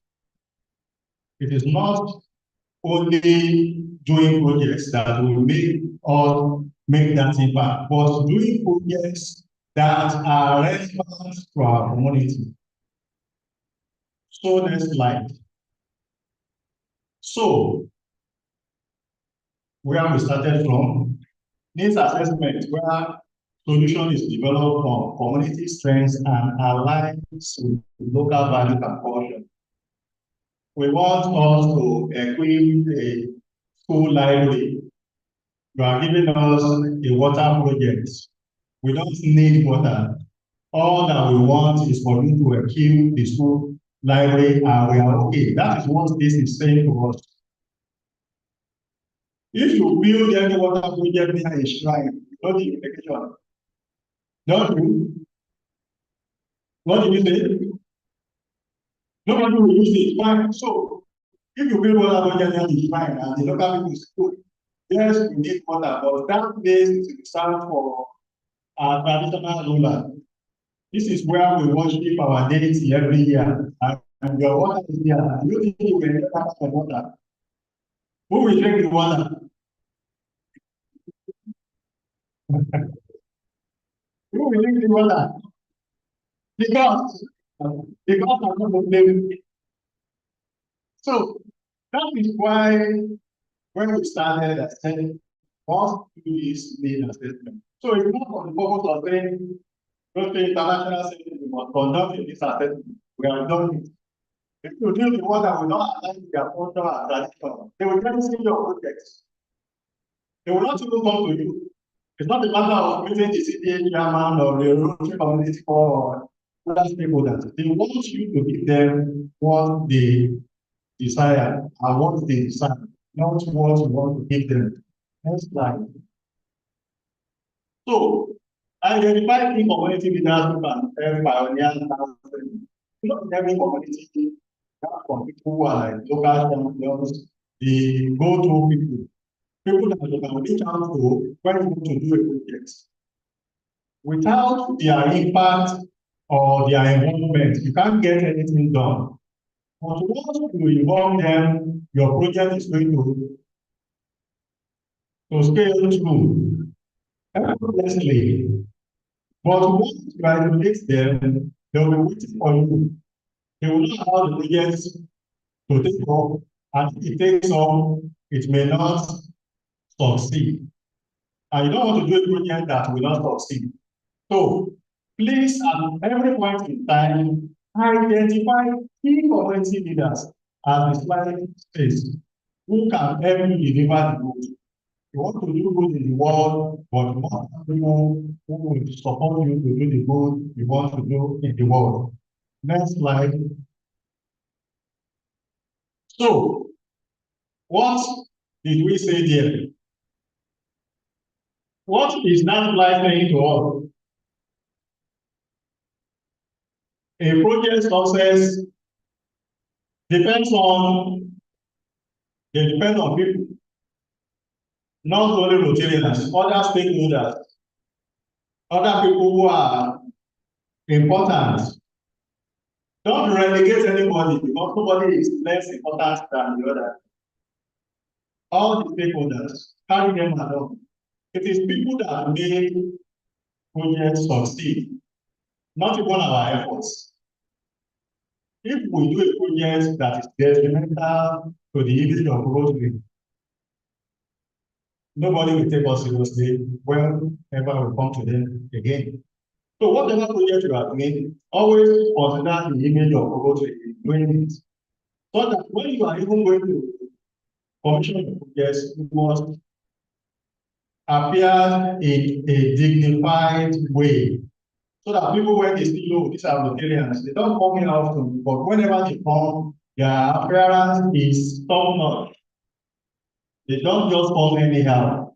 It is not only doing projects that will make that impact, but doing projects that are relevant to our community. So next slide. So where we started from, needs assessment where solution is developed from community strengths and aligns with local values and culture. We want us to equip a school library. You are giving us a water project. We don't need water. All that we want is for you to equip the school library and we are okay. That is what this is saying to us. If you build any water project near a shrine, not the implication. Don't you? What did you say? Nobody will use it. Fine. So if you build water project near the shrine and the local people is good, yes, we need water, but that place is reserved for our traditional ruler. This is where we worship our deity every year. And your water is here. You think you will never have some water? Who will drink the water? Who will drink the water? Because I'm not Muslim. So that is why when we started, I said, once you do this need assessment. So it's not for the purpose of saying, don't say international saying we must conduct this assessment. We have done it. If you deal with water will not align with their culture and tradition, they will never see your projects. They will not even come to you. It's not a matter of meeting the CDA chairman or the Rotary community or other stakeholders. They want you to give them what they desire and what they desire, not what you want to give them. Next slide. So Identify key community leaders who can help pioneer counseling. Not every community, from people who are like local champions, the go-to people. People that you can reach out to when you want to do a project. Without their impact or their involvement, you can't get anything done. But once you involve them, your project is going to scale through effortlessly. But once you isolate them, they will be waiting for you. They will not allow the project to take off, and if it takes off, it may not succeed. And you don't want to do a project that will not succeed. So please, at every point in time, identify key community leaders as the sliding space who can help you deliver the good. You want to do good in the world, but you want people who will support you to do the good you want to do in the world. Next slide. So, what did we say there? What is that slide saying to us? A project success depends on people, not only Rotarians, other stakeholders, other people who are important. Don't relegate anybody because nobody is less important than the other. All the stakeholders, carry them along. It is people that make projects succeed, not even our efforts. If we do a project that is detrimental to the image of Rotary, nobody will take us seriously whenever we come to them again. So whatever project you are doing, always consider the image of Rotary in doing it. So that when you are even going to commission the projects, you must appear in a dignified way. So that people, when they see, oh, these are Rotarians, they don't come here often, but whenever they come, their appearance is top-notch. They don't just come anyhow.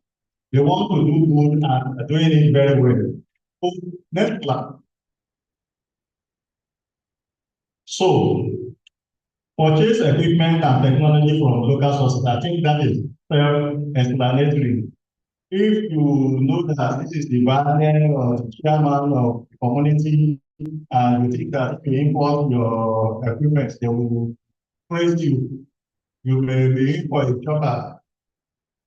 They want to do good and are doing it very well. So, next slide. So, purchase equipment and technology from local sources. I think that is self-explanatory. If you know that this is the banner or the chairman of the community, and you think that if you import your equipment, they will praise you. You may be in for a chopper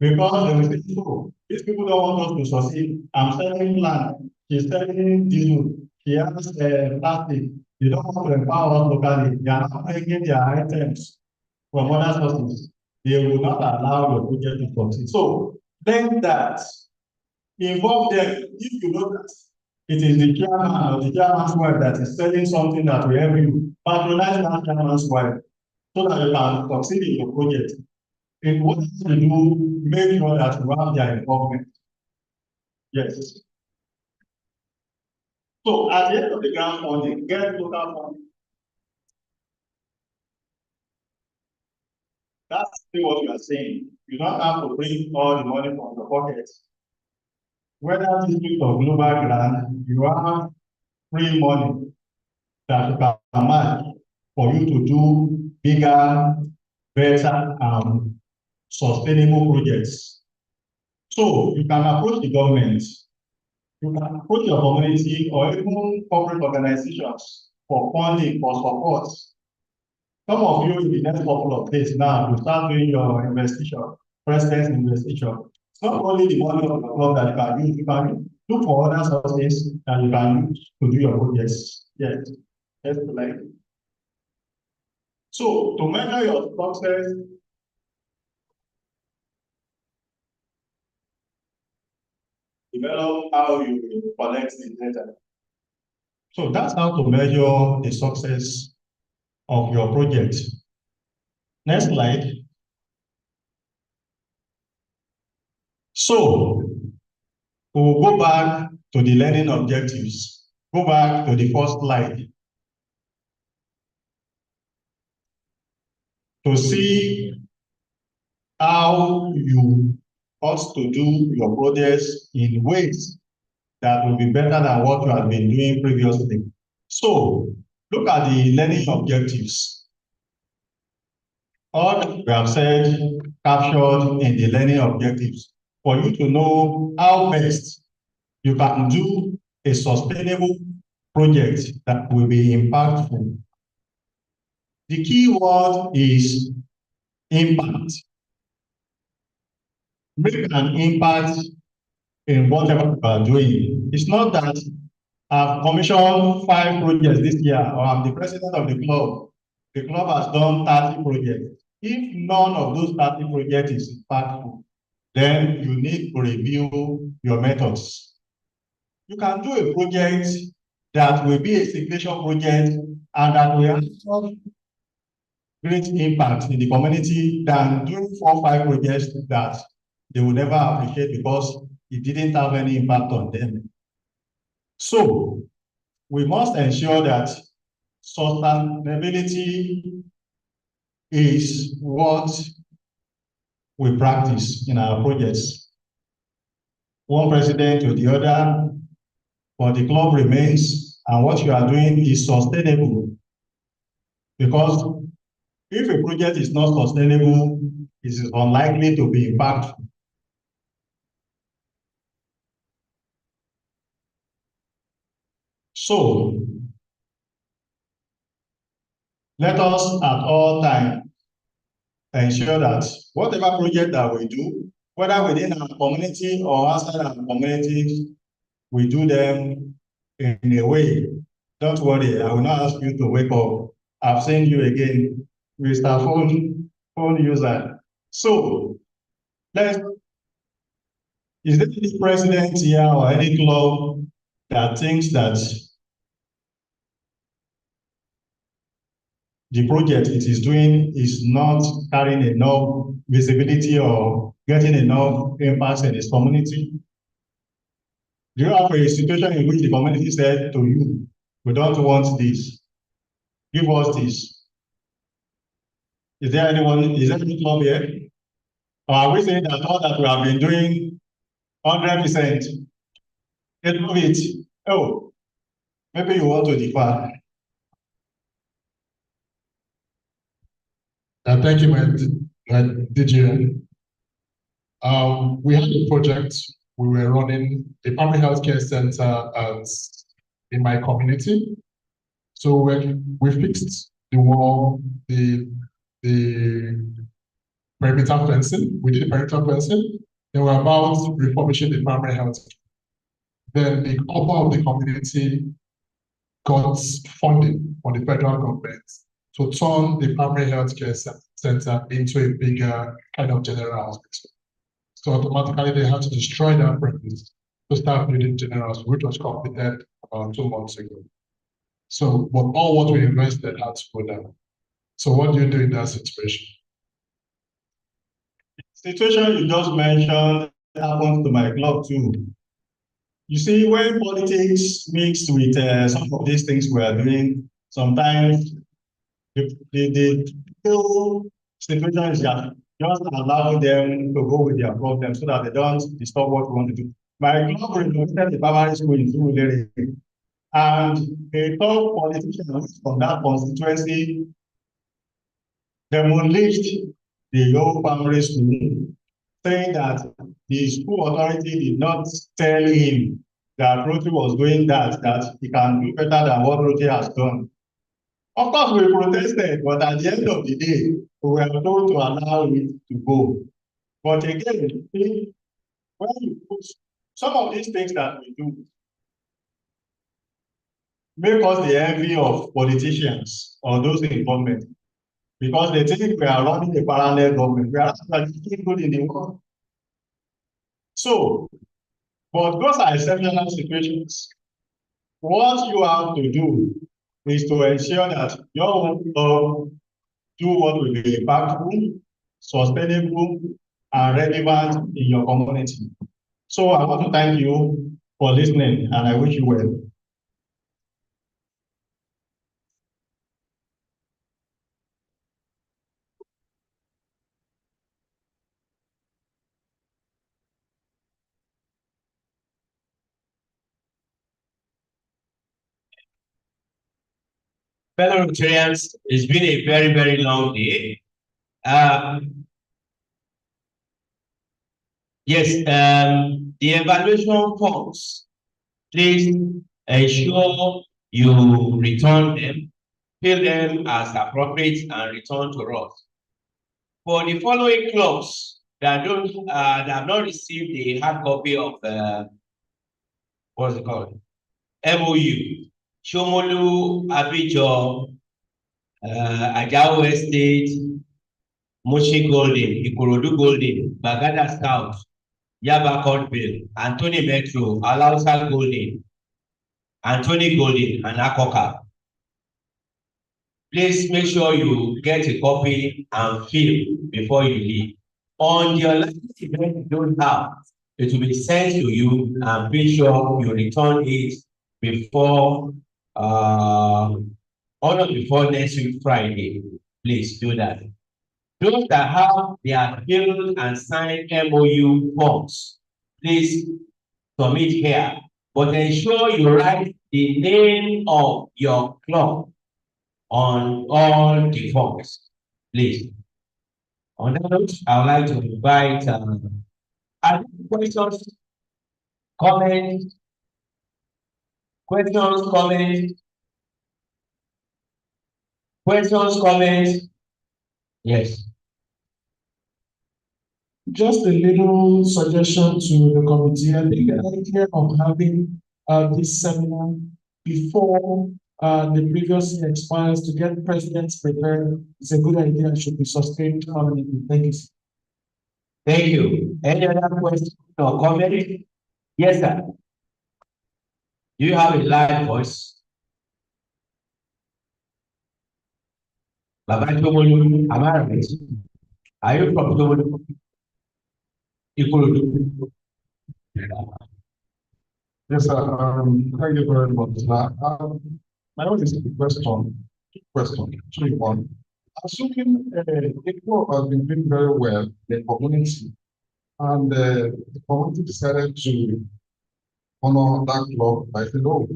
because they will say, oh, these people don't want us to succeed. I'm selling land, she's selling diesel, she has plastic. They don't want to empower us locally. They are not bringing their items from other sources. They will not allow your project to succeed. So, then that involve them if you know that it is the chairman or the chairman's wife that is selling something that will help you. Patronize that chairman's wife so that you can succeed in your project. In what you do, make sure that you have their involvement. Yes. So at the end of the grant funding, get local funding. That's what you are saying. You don't have to bring all the money from your pocket. Whether district or global grant, you have free money that you can match for you to do bigger, better, sustainable projects. So you can approach the government, you can approach your community or even corporate organizations for funding, for support. Some of you in the next couple of days now, you start doing your investigation, president's investigation. It's not only the money of the club that you can look for other sources that you can use to do your projects. Yes, that's the line. So to measure your success, develop how you collect the data. So that's how to measure the success of your project. Next slide. So we'll go back to the learning objectives. Go back to the first slide to see how you ought to do your projects in ways that will be better than what you have been doing previously. So look at the learning objectives. All that we have said captured in the learning objectives for you to know how best you can do a sustainable project that will be impactful. The key word is impact. Make an impact in whatever you are doing. It's not that I've commissioned 5 projects this year, or I'm the president of the club. The club has done 30 projects. If none of those 30 projects is impactful, then you need to review your methods. You can do a project that will be a signature project and that will have great impact in the community than doing 4 or 5 projects that they will never appreciate because it didn't have any impact on them. So we must ensure that sustainability is what we practice in our projects. One president to the other, but the club remains, and what you are doing is sustainable. Because if a project is not sustainable, it is unlikely to be impactful. So, let us at all times ensure that whatever project that we do, whether within our community or outside our community, we do them in a way. Don't worry, I will not ask you to wake up. I've seen you again, Mr. Phone user. So, is there any president here or any club that thinks that the project it is doing is not carrying enough visibility or getting enough impact in its community? Do you have a situation in which the community said to you, we don't want this, give us this? Is there any club here? Or are we saying that all that we have been doing 100%? Get of it. Oh, maybe you want to defer. Thank you, my DJ. We had a project we were running, a primary healthcare center in my community. So when we fixed the wall, the perimeter fencing, we did the perimeter fencing, they were about refurbishing the primary health. Then the upper of the community got funding from the federal government to turn the primary healthcare center into a bigger kind of general hospital. So automatically they had to destroy that premise to start building general hospital, which was completed about 2 months ago. So, but all what we invested had to go down. So what do you do in that situation? Situation you just mentioned happens to my club too. You see, when politics mixed with some of these things we are doing, sometimes the real situation is that just allow them to go with their problems so that they don't disturb what we want to do. My club renovated the primary school in Surulere, and a top politician from that constituency demolished the old primary school, saying that the school authority did not tell him that Rotary was doing that he can do better than what Rotary has done. Of course, we protested, but at the end of the day, we were told to allow it to go. But again, when you put some of these things that we do, make us the envy of politicians or those in government, because they think we are running a parallel government. We are actually good in the world. So, but those are exceptional situations. What you have to do is to ensure that your club do what will be impactful, sustainable, and relevant in your community. So I want to thank you for listening, and I wish you well. fellow Rotarians, it's been a very, very long day. Yes, the evaluation forms, please ensure you return them, fill them as appropriate, and return to us. For the following clubs that have not received the hard copy of what's it called? MOU, Shomolu, Abidjan, Ajao Estate, Moshi Golden, Ikorodu Golden, Bagada South, Yaba Courtville, Anthony Metro, Alausa Golden, Anthony Golden, and Akoka. Please make sure you get a copy and fill before you leave. On the unlikely event you don't have, it will be sent to you, and make sure you return it before before next week Friday. Please do that. Those that have their filled and signed MOU forms, please submit here. But ensure you write the name of your club on all the forms, please. On that note, I would like to invite questions, comments, comments. Yes. Just a little suggestion to the committee. I think the idea of having this seminar before the previous year expires to get presidents prepared is a good idea and should be sustained permanently. Thank you. Thank you. Any other question or comment? Yes, sir. Do you have a live voice? Baba Tomolu, am I right? Are you from Tomolu? Ikorodu. Yes, sir. Thank you very much. My own is a question, three one. Assuming the club has been doing very well in the community, and the community decided to honor that club by saying, "Oh,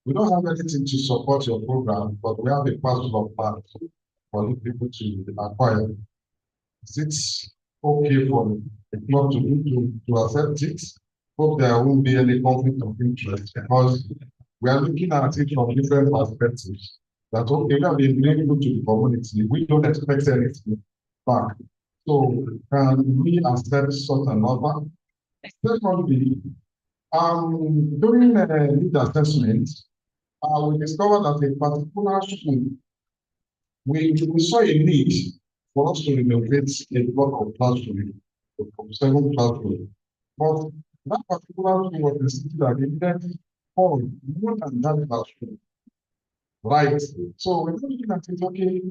we don't have anything to support your program, but we have a parcel of land for you people to acquire." Is it okay for the club to accept it? Hope there won't be any conflict of interest, because we are looking at it from different perspectives. That okay, we have been grateful to the community. We don't expect anything back. So can we accept such an offer? Secondly, during the need assessment, we discovered that a particular school, we saw a need for us to renovate a block of classrooms, from 7 classrooms. But that particular school was the city that needed more than that classroom. Right. So we're looking at it, okay,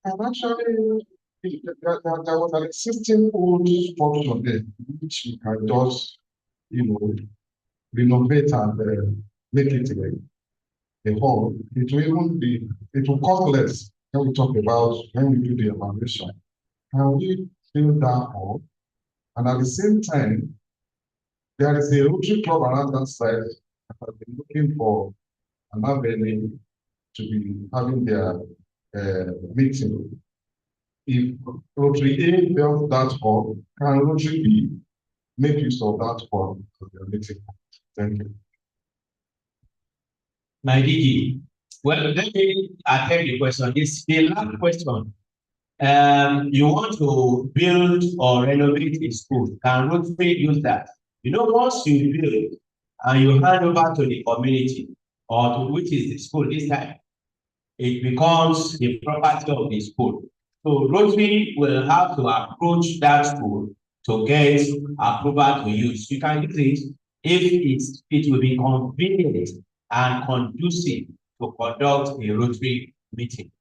and actually there was an existing old structure there, which we can just, renovate and make it a hall. It will even be, it will cost less when we talk about, when we do the evaluation. Can we fill that hall? And at the same time, there is a Rotary club around that side that has been looking for an avenue to be having their meeting. If Rotary A built that hall, can Rotary B make use of that hall for their meeting? Thank you. My DG, well, let me attend the question. This the last question. You want to build or renovate a school, can Rotary use that? Once you build and you hand over to the community, or to which is the school this time, it becomes the property of the school. So Rotary will have to approach that school to get approval to use. You can use it if it will be convenient and conducive to conduct a Rotary meeting.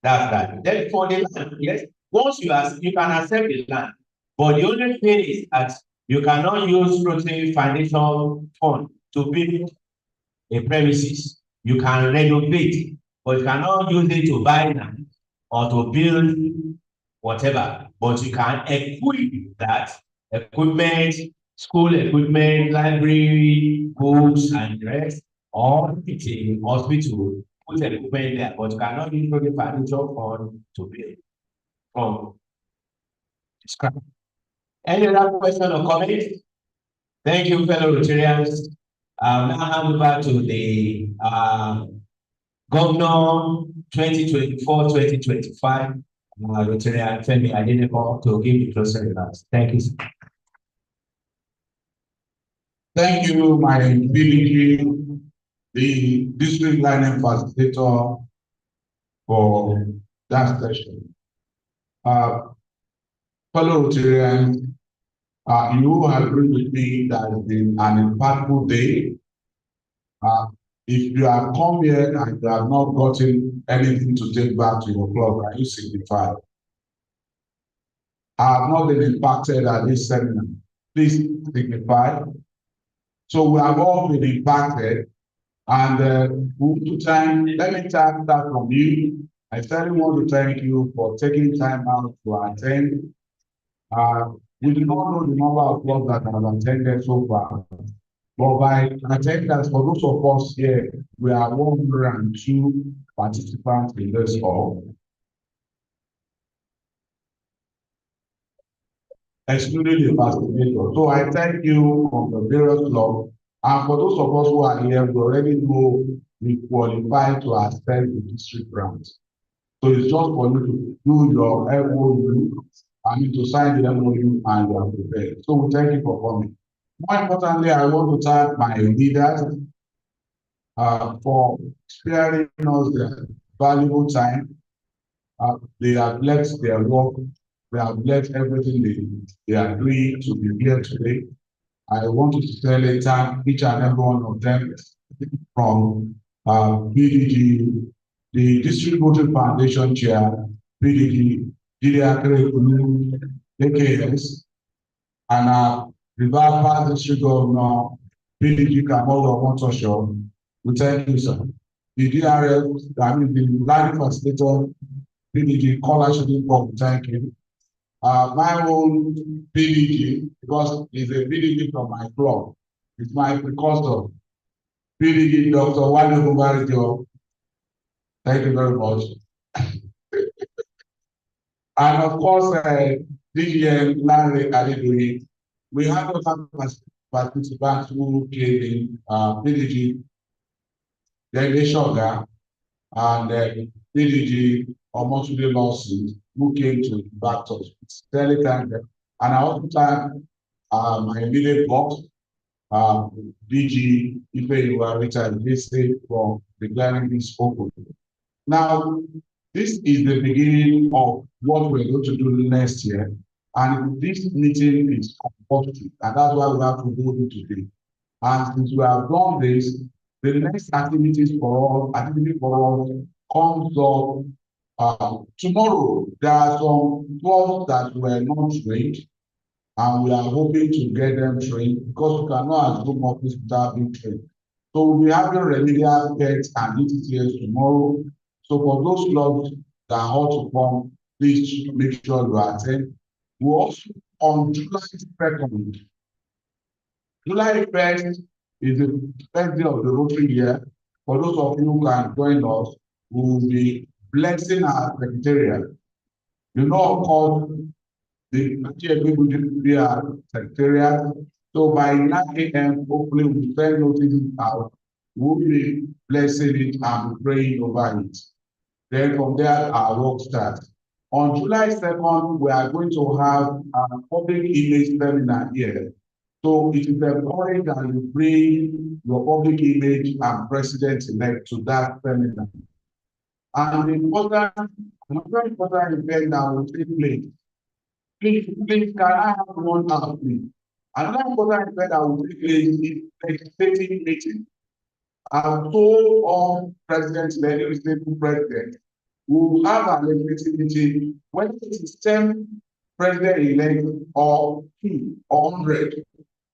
That's that. Then for the land, yes, once you can accept the land, but the only thing is that you cannot use Rotary Foundation fund to build a premises. You can renovate, but you cannot use it to buy land or to build whatever. But you can equip that equipment, school equipment, library, books, and the rest, or a hospital put equipment there, but you cannot use the furniture fund to build from scratch. Any other question or comment? Thank you, fellow Rotarians. I'll now hand over to the Governor 2024-2025, Rotarian Femi Adeneko, to give the closing remarks. Thank you, sir. Thank you, my PDG, the district line facilitator, for that session. Fellow Rotarians, you agree with me that it's been an impactful day. If you have come here and you have not gotten anything to take back to your club, can you signify? I have not been impacted at this seminar. Please signify. So we have all been impacted, and time. Let me start from you. I certainly want to thank you for taking time out to attend. We do not know the number of clubs that have attended so far, but by attendance, for those of us here, we are 102 participants in this hall, excluding the facilitator. So I thank you from the various clubs. And for those of us who are here, we already know we qualify to attend the district grant. So it's just for you to do your MOU, and to sign the MOU, and you are prepared. So we thank you for coming. More importantly, I want to thank my leaders for sparing us their valuable time. They have left their work, they have left everything they are doing to be here today. I want to sincerely thank each and every one of them, from PDG, the District Rotary Foundation Chair, PDG, AKS, and River District Governor, PDG Kamolo Montosho. We thank you, sir. The DRF, the Land Facilitator, PDG Kola Shadipov, thank you. My own PDG, because it's a PDG from my club, it's my precursor, PDG Dr. Wale Mubarijo. Thank you very much. And of course, DGN Larry Adedoyi. We have other participants who came in, PDG, then Shoga, and PDG Omotude Lawson, who came to back to us. And I also thank my immediate boss, DG Ifeyuwa Richard Lise, for declaring this open. Now, this is the beginning of what we're going to do next year. And this meeting is compulsory, and that's why we have to hold it today. And since we have done this, the next activity for us comes up tomorrow. There are some clubs that were not trained, and we are hoping to get them trained, because we cannot assume office without being trained. So we'll be having remedial pets and ETTS tomorrow. So for those clubs that are hot to come, please make sure you attend. We also, on July 2nd, July 1st is the first day of the Rotary year. For those of you who can join us, we will be blessing our secretariat. You know, of course, the GFB will be our secretariat. So by 9 a.m., hopefully we'll send notices out. We'll be blessing it and praying over it. Then from there, our work starts. On July 2nd, we are going to have a public image seminar here. So it is important that you bring your public image and president-elect to that seminar. And another important event that will take place. Please, can I have one out, please? Another important event that will take place is legislative meeting. I've told all presidents, legislative presidents, we will have a legislative meeting, whether it is 10 president-elect or 2 or 100,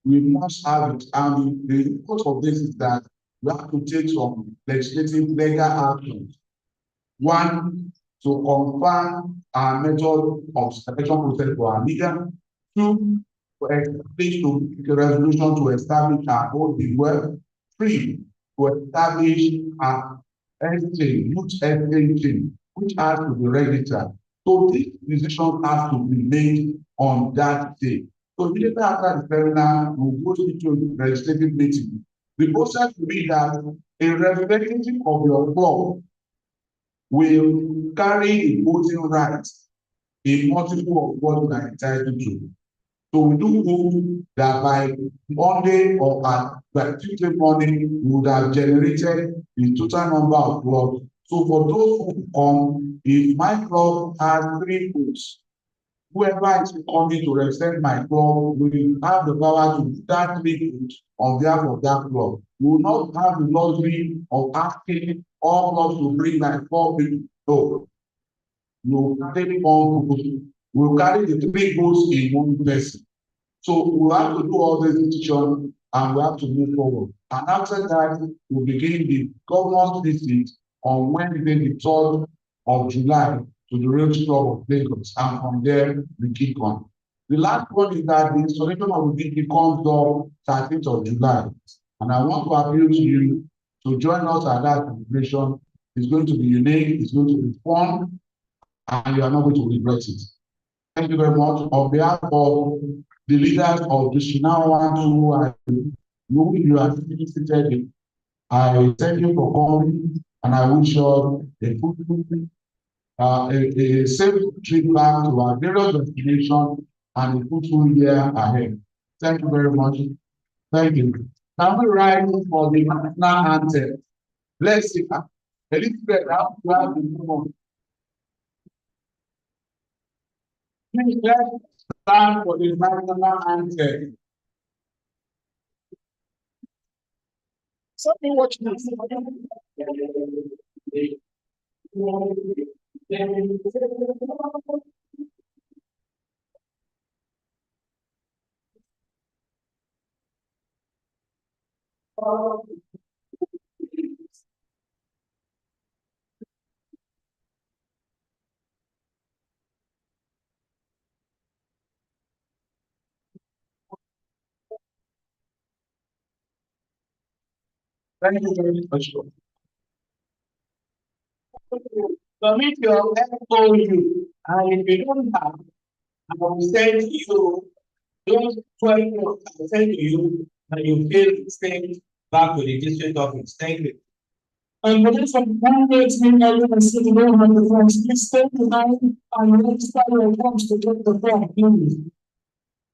we must have it. And the report of this is that we have to take some legislative legal actions. One, to confirm our method of selection process for our leader. 2, to establish a resolution to establish our own big well. 3, to establish exchange, youth exchange, which has to be registered. So this decision has to be made on that day. So immediately after the seminar, we'll go into the legislative meeting. The process will be that a representative of your club will carry the voting rights in multiple of what we are entitled to. So we do hope that by Monday or by Tuesday morning, we would have generated the total number of clubs. So for those who come, if my club has 3 votes, whoever is coming to represent my club will have the power to start 3 votes on behalf of that club. We will not have the luxury of asking all clubs to bring like 4 people. No. You take 1 vote. We'll carry the 3 votes in 1 person. So we have to do all this decision and we have to move forward. And after that, we'll begin the governor's visit on Wednesday, the 3rd of July to the Rotary Club of Lagos. And from there, we kick on. The last one is that the installation of the VP comes up 13th of July. And I want to appeal to you to join us at that celebration. It's going to be unique, it's going to be fun, and you are not going to regret it. Thank you very much. On behalf of the leaders of the Shina 1, 2, you are seated. I thank you for coming, and I wish you a safe trip back to our various destinations and a fruitful year ahead. Thank you very much. Thank you. Now we rise for the national anthem. Let's see. Elizabeth, how do you have the moment? Please let's stand for the national anthem. Something watch this. Thank you very much. Submit your FOU, and if you don't have, I will send you those 12 notes I will send to you, and you fill the same back to the district office. Thank you. And for this some candidates may not even see the name of the forms, please stay behind and register your forms to get the form, please.